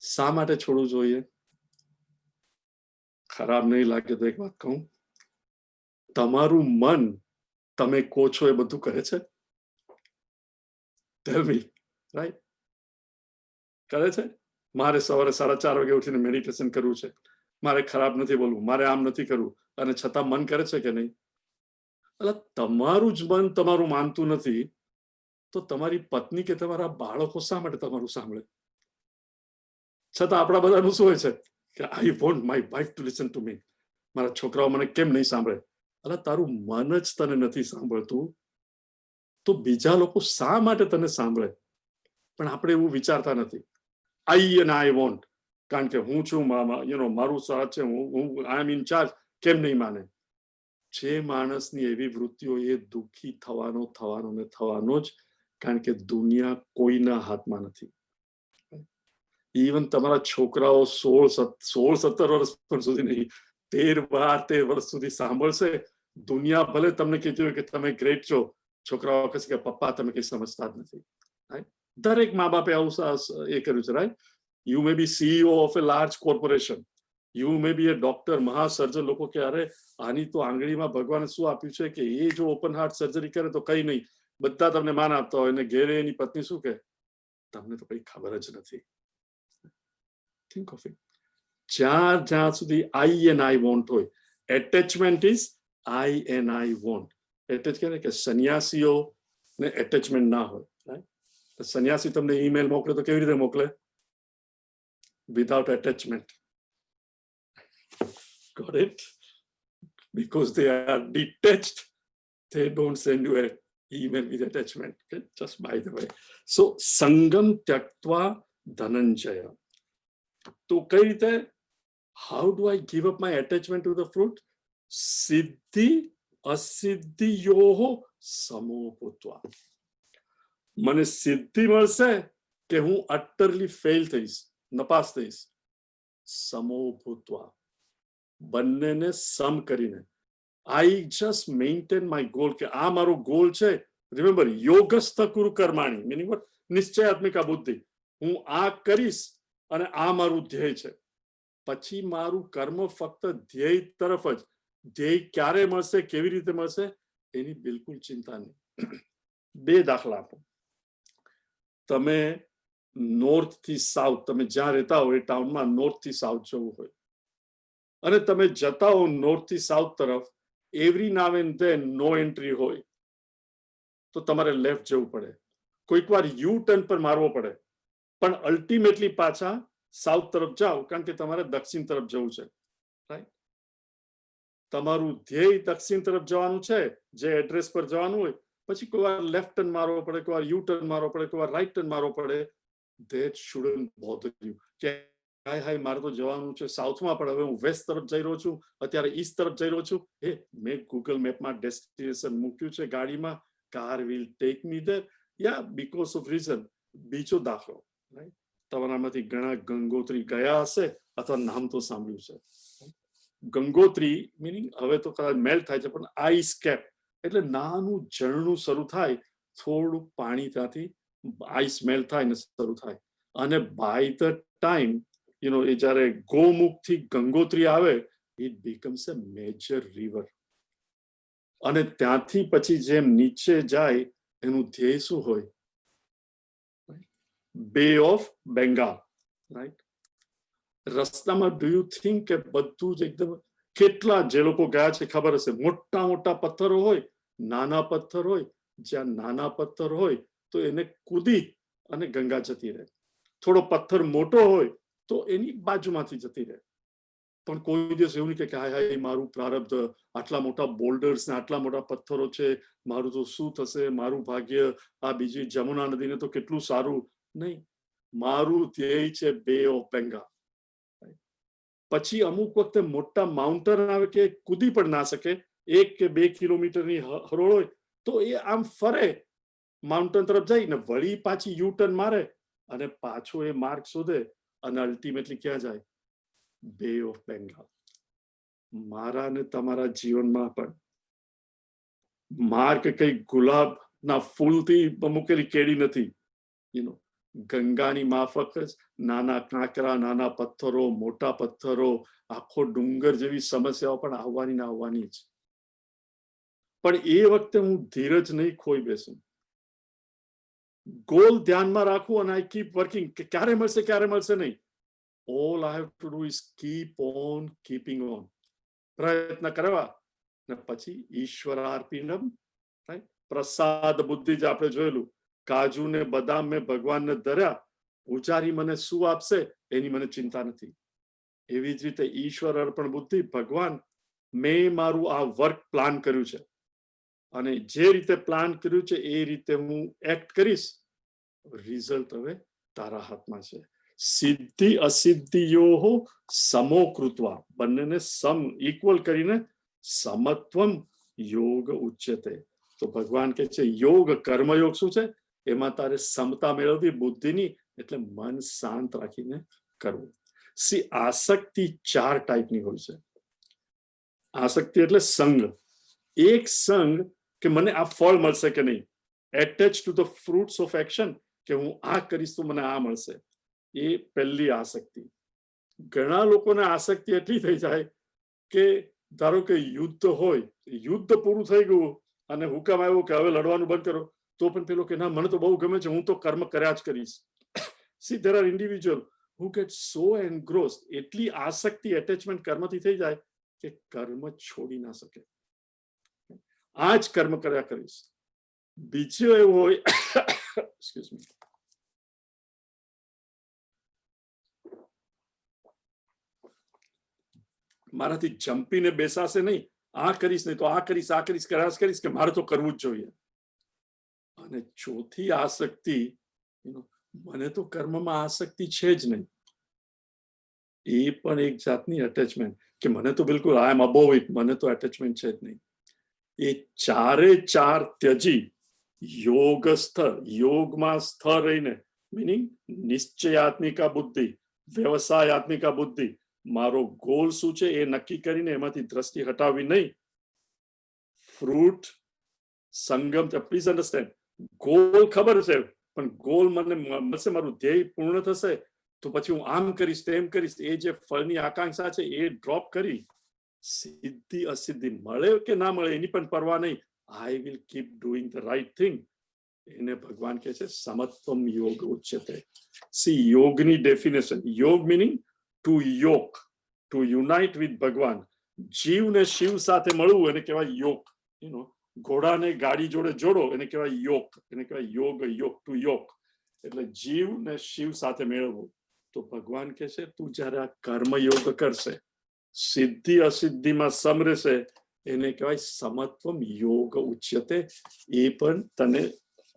શા માટે છોડવું જોઈએ? ખરાબ નહીં લાગે તો એક વાત કહું, તમારું મન તમે કહો છો એ બધું કરે છે? ટેલ મી, રાઈટ? કરે છે? મારે સવારે 4:30 વાગે ઉઠીને મેડિટેશન કરવું છે, મારે ખરાબ નથી બોલવું, મારે આમ નથી કરવું, અને છતાં મન કરે છે કે નહીં? એટલે તમારું જ મન તમારું માનતું નથી તો તમારી પત્ની કે તમારા બાળકો શા માટે તમારું સાંભળે? છતાં આપણા બધાનું શું હોય છે કે I want my wife to listen to me, મારા છોકરાઓ મને કેમ નહીં સાંભળે? એટલે તારું મન જ તને નથી સાંભળતું તો બીજા લોકો શા માટે તને સાંભળે? પણ આપણે એવું વિચારતા નથી. આઈ અને આઈ વોન્ટ, કારણ કે હું છું, મારું સાથ છે, હું આઈ એમ ઇન ચાર્જ, કેમ નહીં માને? જે માણસની એવી વૃત્તિઓ એ દુઃખી થવાનો જ, કારણ કે દુનિયા કોઈના હાથમાં નથી. ઇવન તમારા છોકરાઓ 16-17 વર્ષ પણ સુધી નહીં, 13-12 વર્ષ સુધી સાંભળશે. દુનિયા ભલે તમને કહેતી હોય કે તમે ગ્રેટ છો, છોકરાઓ કહેશે કે પપ્પા તમે કઈ સમજતા જ નથી. દરેક મા બાપે આવું એ કર્યું છે, right? You may be CEO of a large corporation, you may be a doctor, મહાસર્જન. લોકો કે અરે આની તો આંગળીમાં ભગવાને શું આપ્યું છે કે એ જો ઓપન હાર્ટ સર્જરી કરે તો કઈ નહીં, બધા તમને માન આપતા હોય, અને ઘેરે એની પત્ની શું કે તમને તો કઈ ખબર જ નથી. Think of it. જ્યાં સુધી આઈ એન્ડ આઈ વોન્ટ હોય, attachment is I and I want. એટલે જ કે સંન્યાસીઓ ને એટેચમેન્ટ ના હોય, રાઈટ? સંન્યાસી તમને ઈમેલ મોકલે તો કેવી રીતે મોકલે? Without attachment. Got it? Because they are detached, they don't send you an email with attachment. Okay? Just by the way. So, Sangam Tyaktva Dhananjaya. તો કઈ રીતે? How do I give up my attachment to the fruit? સિદ્ધિ અસિદ્ધિયોઃ સમો ભૂત્વા. મને સિદ્ધિ મળશે કે હું અટરલી fail થઈશ, નપાસ થઈશ. સમો ભૂત્વા, બંનેને સમ કરીને. I just maintain my goal, કે આ મારો ગોલ છે. રિમેમ્બર, યોગસ્થ કુરુ કર્માણી, મીનિંગ વોટ? નિશ્ચયાત્મિકા બુદ્ધિ. હું આ કરીશ અને આ મારું ધ્યેય છે. પછી મારું કર્મ ફક્ત ધ્યેય તરફ જ. ધ્યેય ક્યારે મળશે, કેવી રીતે મળશે, એની બિલકુલ ચિંતા નહીં. 2 દાખલા આપો. તમે નોર્થ થી સાઉથ, તમે જ્યાં રહેતા હો એ ટાઉનમાં નોર્થ થી સાઉથ જવું હોય, અને તમે જતા હો નોર્થ થી સાઉથ તરફ, every now and then no entry હોય તો તમારે લેફ્ટ જવું પડે. કોઈક વાર યુ ટર્ન પર મારવો પડે, પણ અલ્ટિમેટલી પાછા સાઉથ તરફ જાઓ, કારણ કે તમારે દક્ષિણ તરફ જવું છે, રાઈટ? તમારું ધ્યેય દક્ષિણ તરફ જવાનું છે, જે એડ્રેસ પર જવાનું હોય. પછી કોઈ વાર લેફ્ટ ટર્ન મારવો પડે, કોઈ વાર યુ ટર્ન મારવો પડે, કોઈ વાર રાઈટ ટર્ન મારવો પડે. That shouldn't bother you. કે હાય મારે તો જવાનું છે સાઉથમાં, પણ હવે હું વેસ્ટ તરફ જઈ રહ્યો છું, અત્યારે ઈસ્ટ તરફ જઈ રહ્યો છું. મેં ગૂગલ મેપમાં ડેસ્ટિનેશન મૂક્યું છે ગાડીમાં, car will take me there. Yeah because of reason. બીજો દાખલો, રાઈટ? તમારામાંથી ઘણા ગંગોત્રી ગયા હશે અથવા નામ તો સાંભળ્યું છે. ગંગોત્રી મીનિંગ હવે તો કદાચ મેલ્ટ થાય છે, પણ આઈસ કેપ એટલે નાનું ઝરણું શરૂ થાય, થોડું પાણી ત્યાંથી આઈસ મેલ્ટ થાય ને શરૂ થાય. અને બાય ધ ટાઈમ એ જયારે ગોમુખ થી ગંગોત્રી આવે, it becomes a major river. અને ત્યાંથી પછી જેમ નીચે જાય એનું ધ્યેય શું હોય? બે ઓફ બેંગાલ, રાઈટ? રસ્તામાં ડુ યુ થિંક કે બધું જ એકદમ, કેટલા જે લોકો ગયા છે ખબર હશે, મોટા મોટા પથ્થરો હોય, નાના પથ્થર હોય. જ્યાં નાના પથ્થર હોય તો એને કૂદી અને ગંગા જતી રહે. થોડો પથ્થર મોટો હોય તો એની બાજુમાંથી જતી રહે. પણ કોઈ દિવસ એવું નહીં કે હાય મારું પ્રારબ્ધ, આટલા મોટા બોલ્ડર્સ ને આટલા મોટા પથ્થરો છે, મારું તો શું થશે, મારું ભાગ્ય, આ બીજી જમુના નદીને તો કેટલું સારું. નહીં. મારું ધ્યેય છે બે ઓફ બેંગાલ. પછી અમુક વખતે મોટા માઉન્ટેન આવે કે કૂદી પણ ના શકે, 1 કે 2 કિલોમીટરની હરોળ હોય તો એ આમ ફરે માઉન્ટેન તરફ જઈને વળી પાછી યુ ટર્ન મારે અને પાછો એ માર્ગ શોધે અને અલ્ટિમેટલી ક્યાં જાય? બે ઓફ બેંગાલ. મારા ને તમારા જીવનમાં પણ માર્ગ કઈ ગુલાબના ફૂલથી મૂકેલી કેડી નથી. ગંગાની માફક જ નાના કાંકરા, નાના પથ્થરો, મોટા પથ્થરો, આખો ડુંગર જેવી સમસ્યાઓ પણ આવવાની ના આવવાની જ. પણ એ વખતે હું ધીરજ નહીં ખોઈ બેસું, ગોલ ધ્યાનમાં રાખવું અને આઈ કીપ વર્કિંગ. ક્યારે મળશે નહીં. All I have to do is keep on keeping on. પ્રયત્ન કરવા ને પછી ઈશ્વરાર્પણમ, પ્રસાદ બુદ્ધિ જ આપણે જોયેલું. કાજુ ને બદામ મેં ભગવાનને ધર્યા, પૂજારી મને શું આપશે એની મને ચિંતા નથી. એવી જ રીતે ઈશ્વર અર્પણ બુદ્ધિ, ભગવાન મેં મારું આ વર્ક પ્લાન કર્યું છે અને જે રીતે પ્લાન કર્યું છે એ રીતે હું એક્ટ કરીશ. રિઝલ્ટ હવે તારા હાથમાં છે. સિદ્ધિ અસિદ્ધિયો સમો કૃત્વા, બંનેને સમ ઇક્વલ કરીને સમત્વમ યોગ ઉચ્યતે. તો ભગવાન કહે છે યોગ, કર્મયોગ શું છે? એમાં તારે સમતા મેળવવી બુદ્ધિની, એટલે મન શાંત રાખીને કરવું. આસક્તિ 4 ટાઈપની હોય છે. આસક્તિ એટલે સંગ. એક સંગ કે મને આ ફળ મળશે કે નહીં, attach to the fruits of action, કે હું આ કરીશ તો મને આ મળશે. એ પહેલી આસક્તિ. ઘણા લોકોને આસક્તિ એટલી થઈ જાય કે ધારો કે યુદ્ધ હોય, યુદ્ધ પૂરું થઈ ગયું અને હુકમ આવ્યો કે હવે લડવાનું બંધ કરો, તો પણ પેલો કે ના મને તો બહુ ગમે છે, હું તો કર્મ કર્યા જ કરીશ. See, there are individuals who get so engrossed, એટલી આસક્તિ, એટેચમેન્ટ કર્મથી થઈ જાય કે કર્મ છોડી ના શકે. આ જ કર્મ કર્યા કરીશ. બીજો એવું હોય excuse me, મારાથી જંપીને બેસાશે નહીં, આ કરીશ નહીં તો આ કરીશ, આ કરીશ, કર્યા કરીશ, કે મારે તો કરવું જ જોઈએ. અને ચોથી આસક્તિ, મને તો કર્મમાં આસક્તિ છે જ નહીં, એ પણ એક જાતની એટેચમેન્ટ, કે મને તો બિલકુલ આઈ એમ અબોવ ઇટ, મને તો એટેચમેન્ટ છે જ નહીં. એ 4 ત્યજી યોગસ્થ, યોગમાં સ્થર રહીને, મીનિંગ નિશ્ચયાત્મિકા બુદ્ધિ, વ્યવસાયાત્મિકા બુદ્ધિ, મારો ગોલ શું છે એ નક્કી કરીને એમાંથી દ્રષ્ટિ હટાવવી નહીં. Fruit Sangam, please understand, goal ખબર છે પણ ગોલ મને મળશે, મારું ધ્યેય પૂર્ણ થશે તો પછી હું આમ કરીશ તેમ કરીશ, એ જે ફળની આકાંક્ષા છે એ ડ્રોપ કરી સિદ્ધિ અસિદ્ધિ મળે કે ના મળે એની પણ પરવા નહીં, I will keep doing the right thing. એને ભગવાન કહે છે સમત્વમ યોગ ઉચ્યતે. સી યોગની ડેફિનેશન, યોગ મીનિંગ ટુ યોગ, ટુ યુનાઇટ વિથ ભગવાન. જીવને શિવ સાથે મળવું એને કહેવાય યોગ. ઘોડાને ગાડી જોડે જોડો એને કહેવાય યોગ, એને કહેવાય યોગ, યોગ ટુ યોગ, એટલે જીવ ને શિવ સાથે મેળવવું. તો ભગવાન કહે છે તું જયારે આ કર્મયોગ કરશે, સિદ્ધિ અસિદ્ધિમાં સમ રહેશે, એને કહેવાય સમત્વમ યોગ ઉચ્યતે. એ પણ તને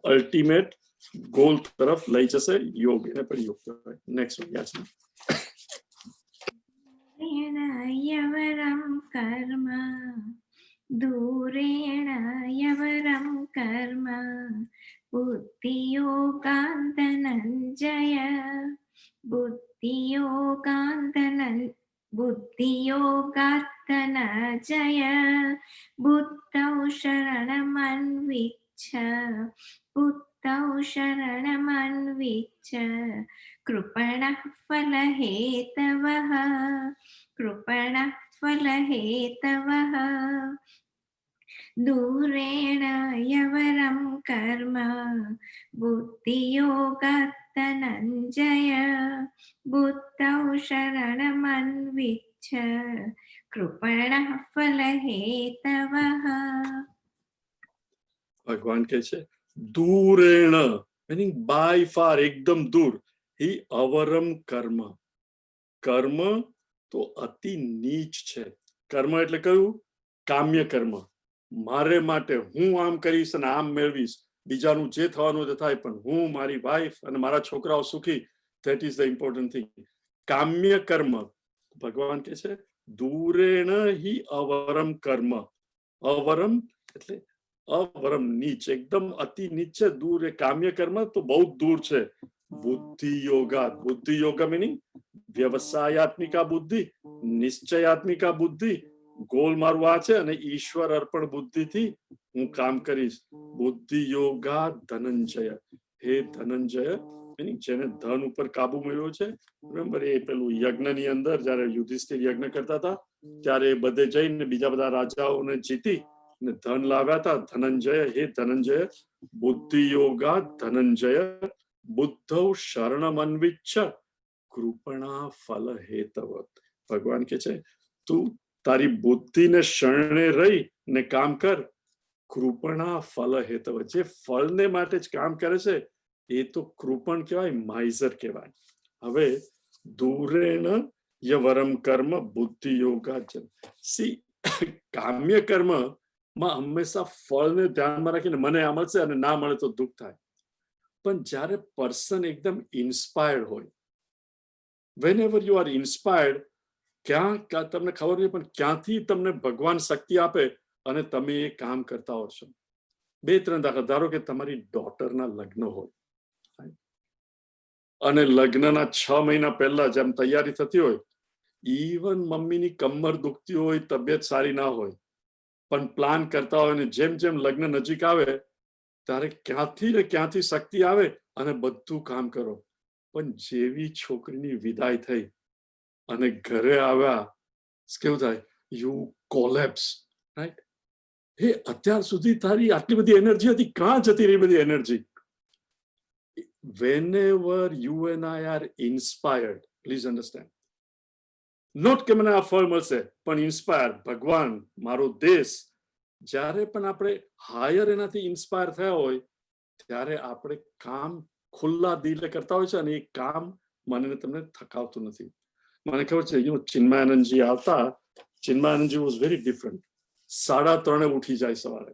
અલ્ટિમેટ ગોલ તરફ લઈ જશે. યોગ એને પણ યોગ કહેવાય. નેક્સ્ટ યાચના. યવરમ કર્મ દૂરેણ યવરમ કર્મ બુદ્ધિયોગાંતનંજય બુદ્ધિયોગાત્તનજય બુદ્ધૌ શરણમન્વિચ્છ કૃપણઃ ફલહેતવઃ દૂરેણ યવરમ કર્મ બુદ્ધિયોગાત્તનંજય બુદ્ધૌ શરણમન્વિચ્છ કૃપણઃ ફલહેતવઃ. ભગવાન કહે છે દૂરેણ મીનિંગ બાય ફાર, એકદમ દૂર. હિ અવરમ કર્મ, કર્મ તો અતિ નીચ છે. કર્મ એટલે કયું? કામ્ય કર્મ. મારે માટે હું આમ કરીશ અને આમ મેળવીશ, બીજાનું જે થવાનું તે થાય, પણ હું મારી વાઈફ અને મારા છોકરાઓ સુખી That is the important thing. કામ્ય કર્મ, ભગવાન કહે છે દૂરેણ હિ અવરમ કર્મ. અવરમ એટલે અવરમ નીચ, એકદમ અતિ નીચે દૂર. એ કામ્ય કર્મ તો બહુ દૂર છે. બુદ્ધિ યોગા, બુદ્ધિ યોગા મીનિંગ વ્યવસાયાત્મિકા બુદ્ધિ, નિશ્ચયાત્મિકા બુદ્ધિ. ગોલ મારું આ છે અને ઈશ્વર અર્પણ બુદ્ધિથી હું કામ કરીશ. બુદ્ધિ યોગા ધનંજય. હે ધનંજય મીનિંગ જેને ધન ઉપર કાબુ મેળવ્યો છે. રિમેમ્બર એ પેલું યજ્ઞની અંદર જયારે યુધિષ્ઠિર યજ્ઞ કરતા હતા ત્યારે બધે જઈને બીજા બધા રાજાઓને જીતી ને ધન લાવ્યા હતા. ધનંજય, હે ધનંજય બુદ્ધિ યોગા ધનંજય બુદ્ધૌ શરણમન્વિચ્છ કૃપણા ફલ હેતવત. ભગવાન કે છે તું તારી બુદ્ધિને શરણે રહી ને કામ કર. કૃપણા ફલ હેતવ, જે ફળને માટે જ કામ કરે છે એ તો કૃપણ કહેવાય, માઇઝર કહેવાય. હવે દૂરેણ યવરમ કર્મ બુદ્ધિ યોગા. સી કામ્ય કર્મ માં હંમેશા ફળને ધ્યાનમાં રાખીને મને આ મળશે અને ના મળે તો દુઃખ થાય. પણ જ્યારે પર્સન એકદમ ઇન્સ્પાયર્ડ હોય, whenever you are inspired, ક્યાં તમને ખબર નહીં પણ ક્યાંથી તમને ભગવાન શક્તિ આપે અને તમે એ કામ કરતા હો છો. 2-3 દાખલા, ધારો કે તમારી ડોટરના લગ્ન હોય અને લગ્નના 6 મહિના પહેલા જેમ તૈયારી થતી હોય, ઇવન મમ્મીની કમર દુખતી હોય, તબિયત સારી ના હોય, પણ પ્લાન કરતા હોય ને જેમ જેમ લગ્ન નજીક આવે ત્યારે ક્યાંથી ને ક્યાંથી શક્તિ આવે અને બધું કામ કરો. પણ જેવી છોકરીની વિદાય થઈ અને ઘરે આવ્યા કેવું થાય? You collapse, right? હે અત્યાર સુધી તારી આટલી બધી એનર્જી હતી, ક્યાં જતી રહી બધી energy? Whenever you and I are inspired, please understand, not કે મને આ ફળ મળશે, પણ ઇન્સ્પાયર ભગવાન, મારો દેશ, જ્યારે પણ આપણે હાયર એનાથી ઇન્સ્પાયર થયા હોય ત્યારે આપણે કામ ખુલ્લા દિલે કરતા હોય છે અને એ કામ મને તમને થકાવતું નથી. મને ખબર છે ચિન્મયાનંદજી આવતા, ચિન્મયાનંદજી વોઝ વેરી ડિફરન્ટ. 3:30 ઉઠી જાય સવારે,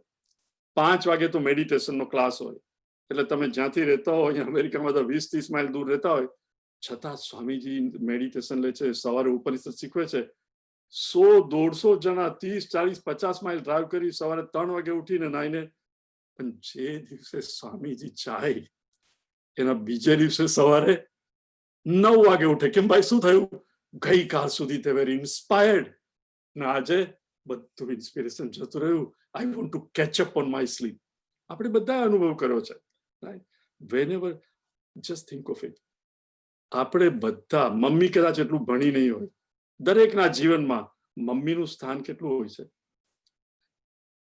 5 વાગે તો મેડિટેશનનો ક્લાસ હોય. એટલે તમે જ્યાંથી રહેતા હોય, અમેરિકામાં તો 20-30 માઇલ દૂર રહેતા હોય, છતાં સ્વામીજી મેડિટેશન લે છે, સવારે ઉપનિષદ શીખવે છે. 100-150 જણા 30-40-50 માઇલ ડ્રાઈવ કરી સવારે 3 વાગે ઉઠીને નાઈને, પણ જે દિવસે સ્વામીજી જાય એના બીજે દિવસે સવારે 9 વાગે ઉઠે. કેમ ભાઈ, શું થયું? ગઈકાલ સુધી તે વેરી ઇન્સ્પાયર્ડ ને આજે બધું ઇન્સ્પિરેશન જતું રહ્યું. I want to catch up on my sleep. આપણે બધા અનુભવ કર્યો છે. Whenever, just think of it, આપણે બધા, મમ્મી કદાચ એટલું ભણી નહીં હોય, દરેકના જીવનમાં મમ્મીનું સ્થાન કેટલું હોય છે?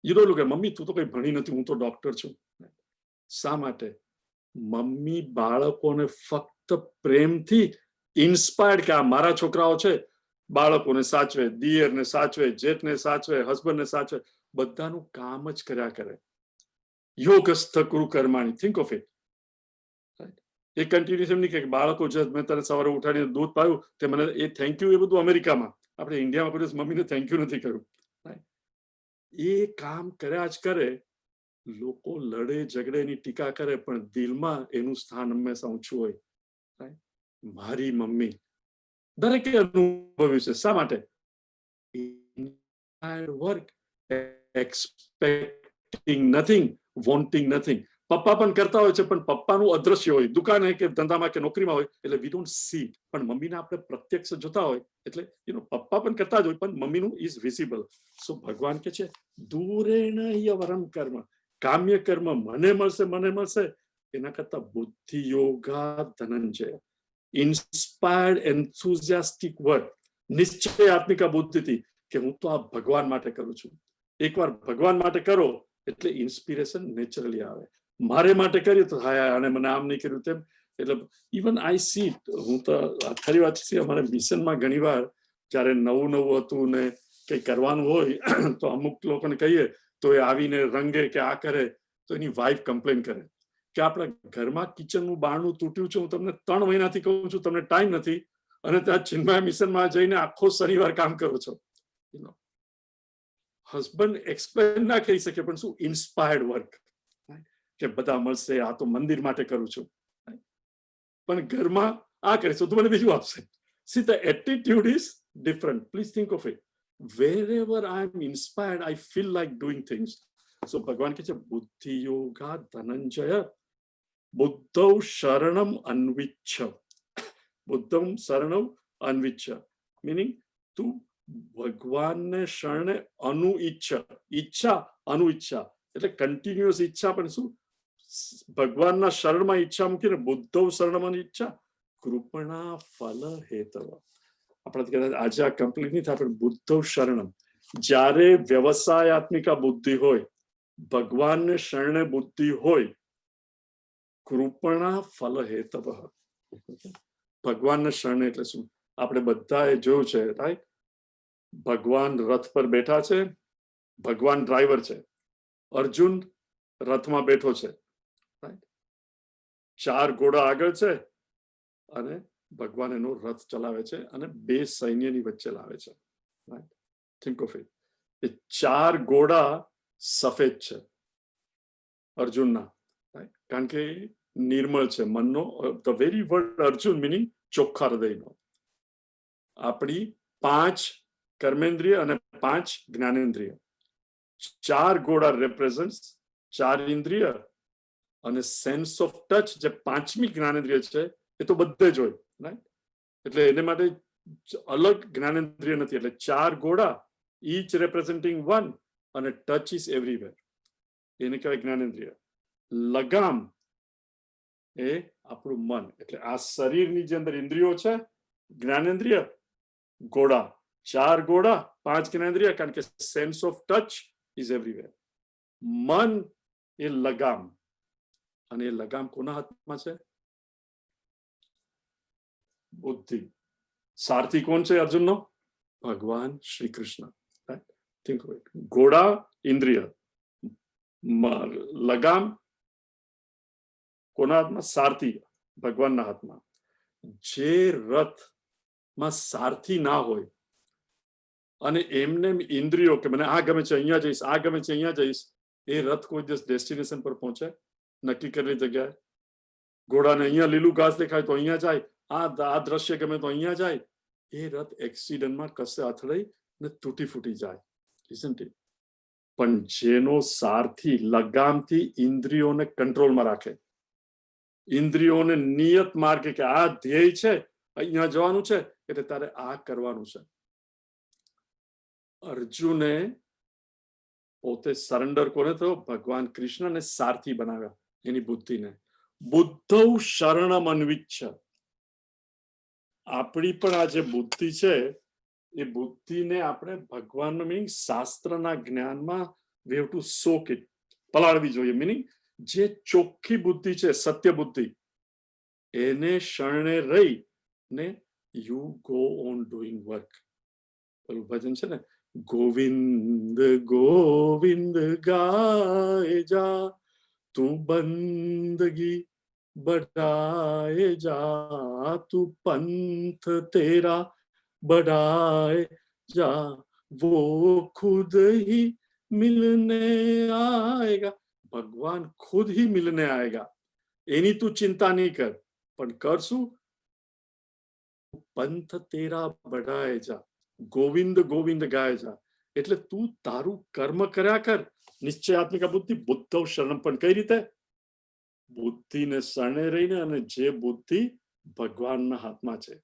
You don't look at mummy, તું તો કઈ ભણી નથી, હું તો ડોક્ટર છું. શા માટે? મમ્મી બાળકોને ફક્ત પ્રેમથી ઇન્સ્પાયર્ડ કે આ મારા છોકરાઓ છે, બાળકોને સાચવે, દિયરને સાચવે, જેઠને સાચવે, હસબન્ડને સાચવે, બધાનું કામ જ કર્યા કરે. યોગસ્થ કુરુ કર્માણી. Think of it. એ કન્ટિન્યુઅસ એમ નહીં કે બાળકો જે મેં તને સવારે ઉઠાડીને દૂધ પાયું તે મને એ થેન્ક યુ, એ બધું અમેરિકામાં. આપણે ઇન્ડિયામાં કોઈ મમ્મીને થેન્ક યુ નથી કર્યું. એ કામ કર્યા જ કરે. લોકો લડે ઝઘડે એની ટીકા કરે પણ દિલમાં એનું સ્થાન હંમેશા ઊંચું હોય. મારી મમ્મી દરેકે અનુભવ્યું છે. શા માટે? Work expecting nothing, wanting nothing. પપ્પા પણ કરતા હોય છે પણ પપ્પાનું અદ્રશ્ય હોય, દુકાને કે ધંધામાં કે નોકરીમાં હોય, એટલે વી ડોન્ટ સી. પણ મમ્મીને આપણે પ્રત્યક્ષ જોતા હોય એટલે પપ્પા પણ કરતા જ હોય પણ મમ્મીનું ઇઝ વિઝિબલ. સો ભગવાન કે છે દૂરેણ યવરમ કર્મ, કામ્ય કર્મ મને મળશે એના કરતા બુદ્ધિ યોગા ધનંજય, ઇન્સ્પાયર્ડ એન્થુઝિયાસ્ટિક વર્ક, નિશ્ચયાત્મિકા બુદ્ધિથી કે હું તો આ ભગવાન માટે કરું છું. એકવાર ભગવાન માટે કરો એટલે ઇન્સ્પિરેશન નેચરલી આવે. મારે માટે કર્યું તો હા અને મને આમ નહીં કર્યું તેમ. એટલે ઇવન આઈ સી, હું તો ખરી વાત છે, અમારે મિશનમાં ઘણી વાર જયારે નવું હતું ને કઈ કરવાનું હોય તો અમુક લોકોને કહીએ તો એ આવીને રંગે કે આ કરે તો એની વાઈફ કમ્પ્લેન કરે કે આપણા ઘરમાં કિચનનું બારણું તૂટ્યું છે, હું તમને 3 મહિનાથી કહું છું, તમને ટાઈમ નથી અને ત્યાં ચિન્મય મિશનમાં જઈને આખો શનિવાર કામ કરો છો. હસબન્ડ એક્સપ્લેન ના કરી શકે પણ શું ઇન્સ્પાયર્ડ વર્ક કે બધા મળશે, આ તો મંદિર માટે કરું છું. પણ ઘરમાં આ કરીશું તો મને બીજું આપશે. See, the attitude is different. Please think of it. Wherever I am inspired, I feel like doing things. So ભગવાન કહે છે બુદ્ધિ યોગા ધનંજય બુદ્ધૌ શરણમ અન્વિચ્છ. બુદ્ધમ શરણમ અન્વિચ્છ meaning તું ભગવાનને શરણે અનુઈચ્છ. ઈચ્છા અનુઈચ્છા એટલે કન્ટિન્યુઅસ ઈચ્છા, પણ શું ભગવાનના શરણમાં ઈચ્છા મૂકીને બુદ્ધૌ શરણમ અનિચ્છા કૃપણા ફલ હેતવ. આપણે કદાચ આજે આ કમ્પ્લીટ નહીં થાય, પણ બુદ્ધૌ શરણમ, જ્યારે વ્યવસાયાત્મિકા બુદ્ધિ હોય, ભગવાનને શરણે બુદ્ધિ હોય, કૃપણા ફલ હેતવ. ભગવાનને શરણે એટલે શું? આપણે બધાએ જોયું છે, રાઈટ? ભગવાન રથ પર બેઠા છે, ભગવાન ડ્રાઈવર છે, અર્જુન રથમાં બેઠો છે, રાઈટ? 4 ઘોડા આગળ છે અને ભગવાન એનો રથ ચલાવે છે અને 2 સૈન્યની વચ્ચે લાવે છે, રાઈટ? Think of it. એ 4 ઘોડા સફેદ છે અર્જુનના, રાઈટ? કારણ કે નિર્મળ છે મનનો. The very word Arjun meaning ચોખ્ખા હૃદયનો. આપણી 5 કર્મેન્દ્રિય અને 5 જ્ઞાનેન્દ્રિય. 4 ઘોડા રેપ્રેઝન્ટ 4 ઇન્દ્રિય અને સેન્સ ઓફ ટચ જે 5મી જ્ઞાનેન્દ્રિય છે એ તો બધે જ હોય, રાઈટ? એટલે એને માટે અલગ જ્ઞાનેન્દ્રિય નથી. એટલે 4 ઘોડા ઈચ રેપ્રેઝેન્ટિંગ 1 અને ટચ ઇઝ એવરીવેર, એને કહેવાય જ્ઞાનેન્દ્રિય. લગામ એ આપણું મન. એટલે આ શરીરની જે અંદર ઇન્દ્રિયો છે જ્ઞાનેન્દ્રિય, ઘોડા 4 ઘોડા 5 જ્ઞાનેન્દ્રિય, કારણ કે sense of touch is everywhere. મન એ લગામ, અને એ લગામ કોના હાથમાં છે? બુદ્ધિ. સારથી કોણ છે અર્જુનનો? ભગવાન Shri Krishna, right? Think of it. ઘોડા ઇન્દ્રિય, લગામ કોના હાથમાં? સારથી, ભગવાનના હાથમાં. જે રથમાં સારથી ના હોય અને એમને ઇન્દ્રિયો કે મને આ ગમે છે અહીંયા જઈશ, આ ગમે છે અહીંયા જઈશ, એ રથ કોઈ દિવસ ડેસ્ટિનેશન પર પહોંચે? નક્કી કરેલી જગ્યાએ. ઘોડાને અહીંયા લીલું ઘાસ દેખાય તો અહીંયા જાય, આ દ્રશ્ય ગમે તો અહીંયા જાય. એ રથ એક્સિડન્ટમાં કશે અથડાઈ ને તૂટી ફૂટી જાય, isn't it? પણ જેનો સારથી લગામથી ઇન્દ્રિયોને કંટ્રોલમાં રાખે, ઇન્દ્રિયોને નિયત માર્ગે કે આ ધ્યેય છે, અહીંયા જવાનું છે એટલે તારે આ કરવાનું છે. અર્જુને પોતે સરેન્ડર કોને થયો? ભગવાન કૃષ્ણને સારથી બનાવ્યા એની બુદ્ધિને. બુદ્ધૌ શરણમ અન્વિચ્છ. આપણી પણ આ જે બુદ્ધિ છે એ બુદ્ધિને આપણે ભગવાનનો મિનિંગ શાસ્ત્રના જ્ઞાનમાં we have to soak it, પલાળવી જોઈએ. મિનિંગ જે ચોખ્ખી બુદ્ધિ છે, સત્ય બુદ્ધિ, એને શરણે રહી ને you go on doing work. પેલું ભજન છે ને, ગોવિંદ ગોવિંદ ગાય જા તું બંદગી बढ़ाए जा तू पंथ तेरा बढ़ाए जा वो खुद ही मिलने आएगा. भगवान खुद ही मिलने आएगा, એની તું ચિંતા નહીં કર. પણ કરશું પંથ તેરા બઢાએ જા, ગોવિંદ ગોવિંદ ગાય જા. એટલે તું તારું કર્મ કર્યા કર. નિશ્ચયાત્મિકા બુદ્ધિ બુદ્ધૌ શરણમ. પણ કઈ રીતે? બુદ્ધિને શરણે રહીને, અને જે બુદ્ધિ ભગવાનના હાથમાં છે.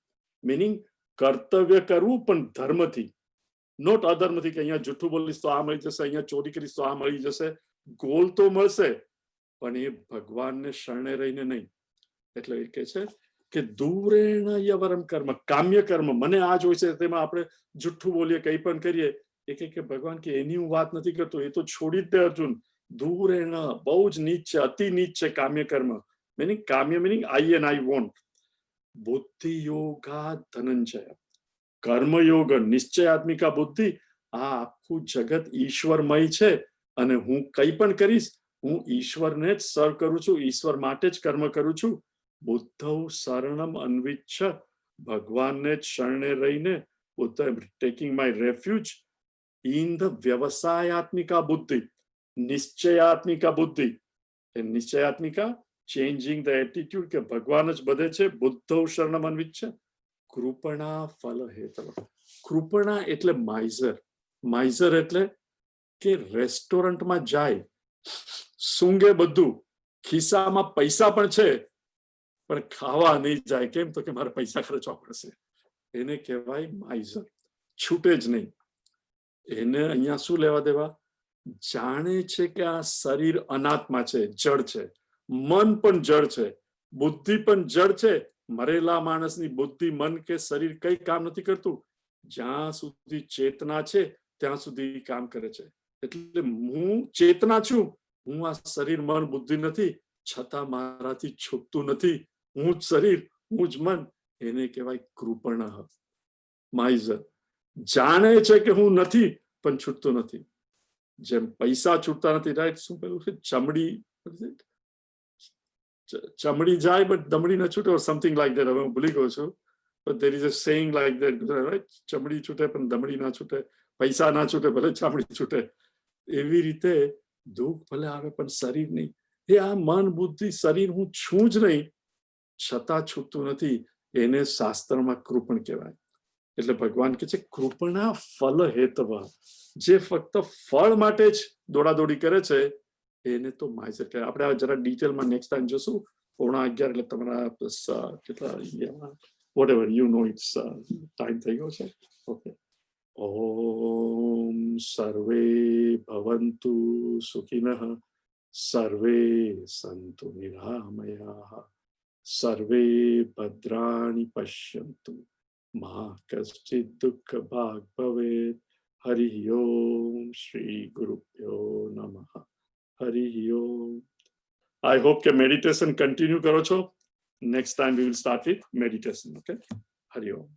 મીનિંગ કર્તવ્ય કરવું પણ ધર્મથી, નોટ અધર્મથી કે અહીંયા જૂઠું બોલીશ તો આ મળી જશે, અહીંયા ચોરી કરીશ તો આ મળી જશે. ગોલ તો મળશે પણ એ ભગવાનને શરણે રહીને નહીં. એટલે એ કહે છે કે દૂરેણ યવરમ કર્મ, કામ્ય કર્મ, મને આ જોઈ છે તેમાં આપણે જુઠ્ઠું બોલીએ, કંઈ પણ કરીએ. એ કે ભગવાન કે એની હું વાત નથી કરતો, એ તો છોડી જ દે અર્જુન. દૂરેણ બહુ જ નીચ છે, અતિ નીચ છે કામ્ય કર્મ. મીનિંગ કામ્ય meaning I and I want. બુદ્ધિ યોગા ધનંજય, કર્મયોગ નિશ્ચયાત્મિકા બુદ્ધિ. આ આખું જગત ઈશ્વરમય છે અને હું કંઈ પણ કરીશ હું ઈશ્વરને જ સર્વ કરું છું, ઈશ્વર માટે જ કર્મ કરું છું. બુદ્ધૌ શરણમ અન્વિચ્છ, ભગવાનને જ શરણે રહીને, બુદ્ધ taking my refuge in the વ્યવસાયાત્મિકા બુદ્ધિ, નિશ્ચયાત્મિકા બુદ્ધિ. એ નિશ્ચયાત્મિકા ચેન્જિંગ ધ એટીટ્યુડ કે ભગવાન જ બધે છે, બુદ્ધૌ શરણમન્વિચ્છ કૃપણા ફલ હેતવ. કૃપણા એટલે માઇઝર. માઇઝર એટલે કે રેસ્ટોરન્ટમાં જાય, સૂંઘે બધું, ખિસ્સામાં પૈસા પણ છે પણ ખાવા નહીં જાય. કેમ? તો કે મારે પૈસા ખર્ચવા પડશે. એને કહેવાય માઇઝર. છૂટે જ નહીં. એને અહીંયા શું લેવા દેવા? જાણે છે કે આ શરીર અનાત્મા છે, જડ છે, મન પણ જડ છે, બુદ્ધિ પણ જડ છે. મરેલા માણસની બુદ્ધિ, મન કે શરીર કઈ કામ નથી કરતું. જ્યાં સુધી ચેતના છે ત્યાં સુધી કામ કરે છે. એટલે હું ચેતના છું, હું આ શરીર મન બુદ્ધિ નથી, છતાં મારાથી છૂટતું નથી. હું જ શરીર, હું જ મન. એને કહેવાય કૃપણ, માઇઝર. જાણે છે કે હું નથી પણ છૂટતું નથી. જેમ પૈસા છૂટતા નથી, રાઈટ? શું પેલું છે, ચમડી જાય બટ દમડી ન છૂટે, or something like that. હવે હું ભૂલી ગયો છું, but there is a saying like that, right? ચમડી છૂટે પણ દમડી ના છૂટે, પૈસા ના છૂટે ભલે ચામડી છૂટે. એવી રીતે દુઃખ ભલે આવે પણ શરીર નહીં. એ આ મન બુદ્ધિ શરીર હું છું જ નહીં, છતાં છૂટતું નથી. એને શાસ્ત્રમાં કૃપણ કહેવાય. એટલે ભગવાન કહે છે કૃપણા ફલ હેતવ. જે ફક્ત ફળ માટે જ દોડાદોડી કરે છે એને તો માઇઝર કહેવાય. આપણે જરા ડિટેલમાં નેક્સ્ટ ટાઈમ જોશું. 11:15 એટલે તમારા કેટલા ઇન્ડિયામાં whatever you know, it's time થઈ ગયો છે. ઓકે. ઓમ સર્વે ભવન્તુ સુખિનઃ, સર્વે સંતુ નિરામયાઃ, સર્વે ભદ્રાણિ પશ્યન્તુ, મા કશ્ચિદ દુઃખ ભાગ ભવેત. હરિ ઓમ. શ્રી ગુરુભ્યો નમઃ. હરિ ઓમ. I hope કે મેડિટેશન કન્ટિન્યુ કરો છો. Next time we will start with meditation. Okay. Hari Om.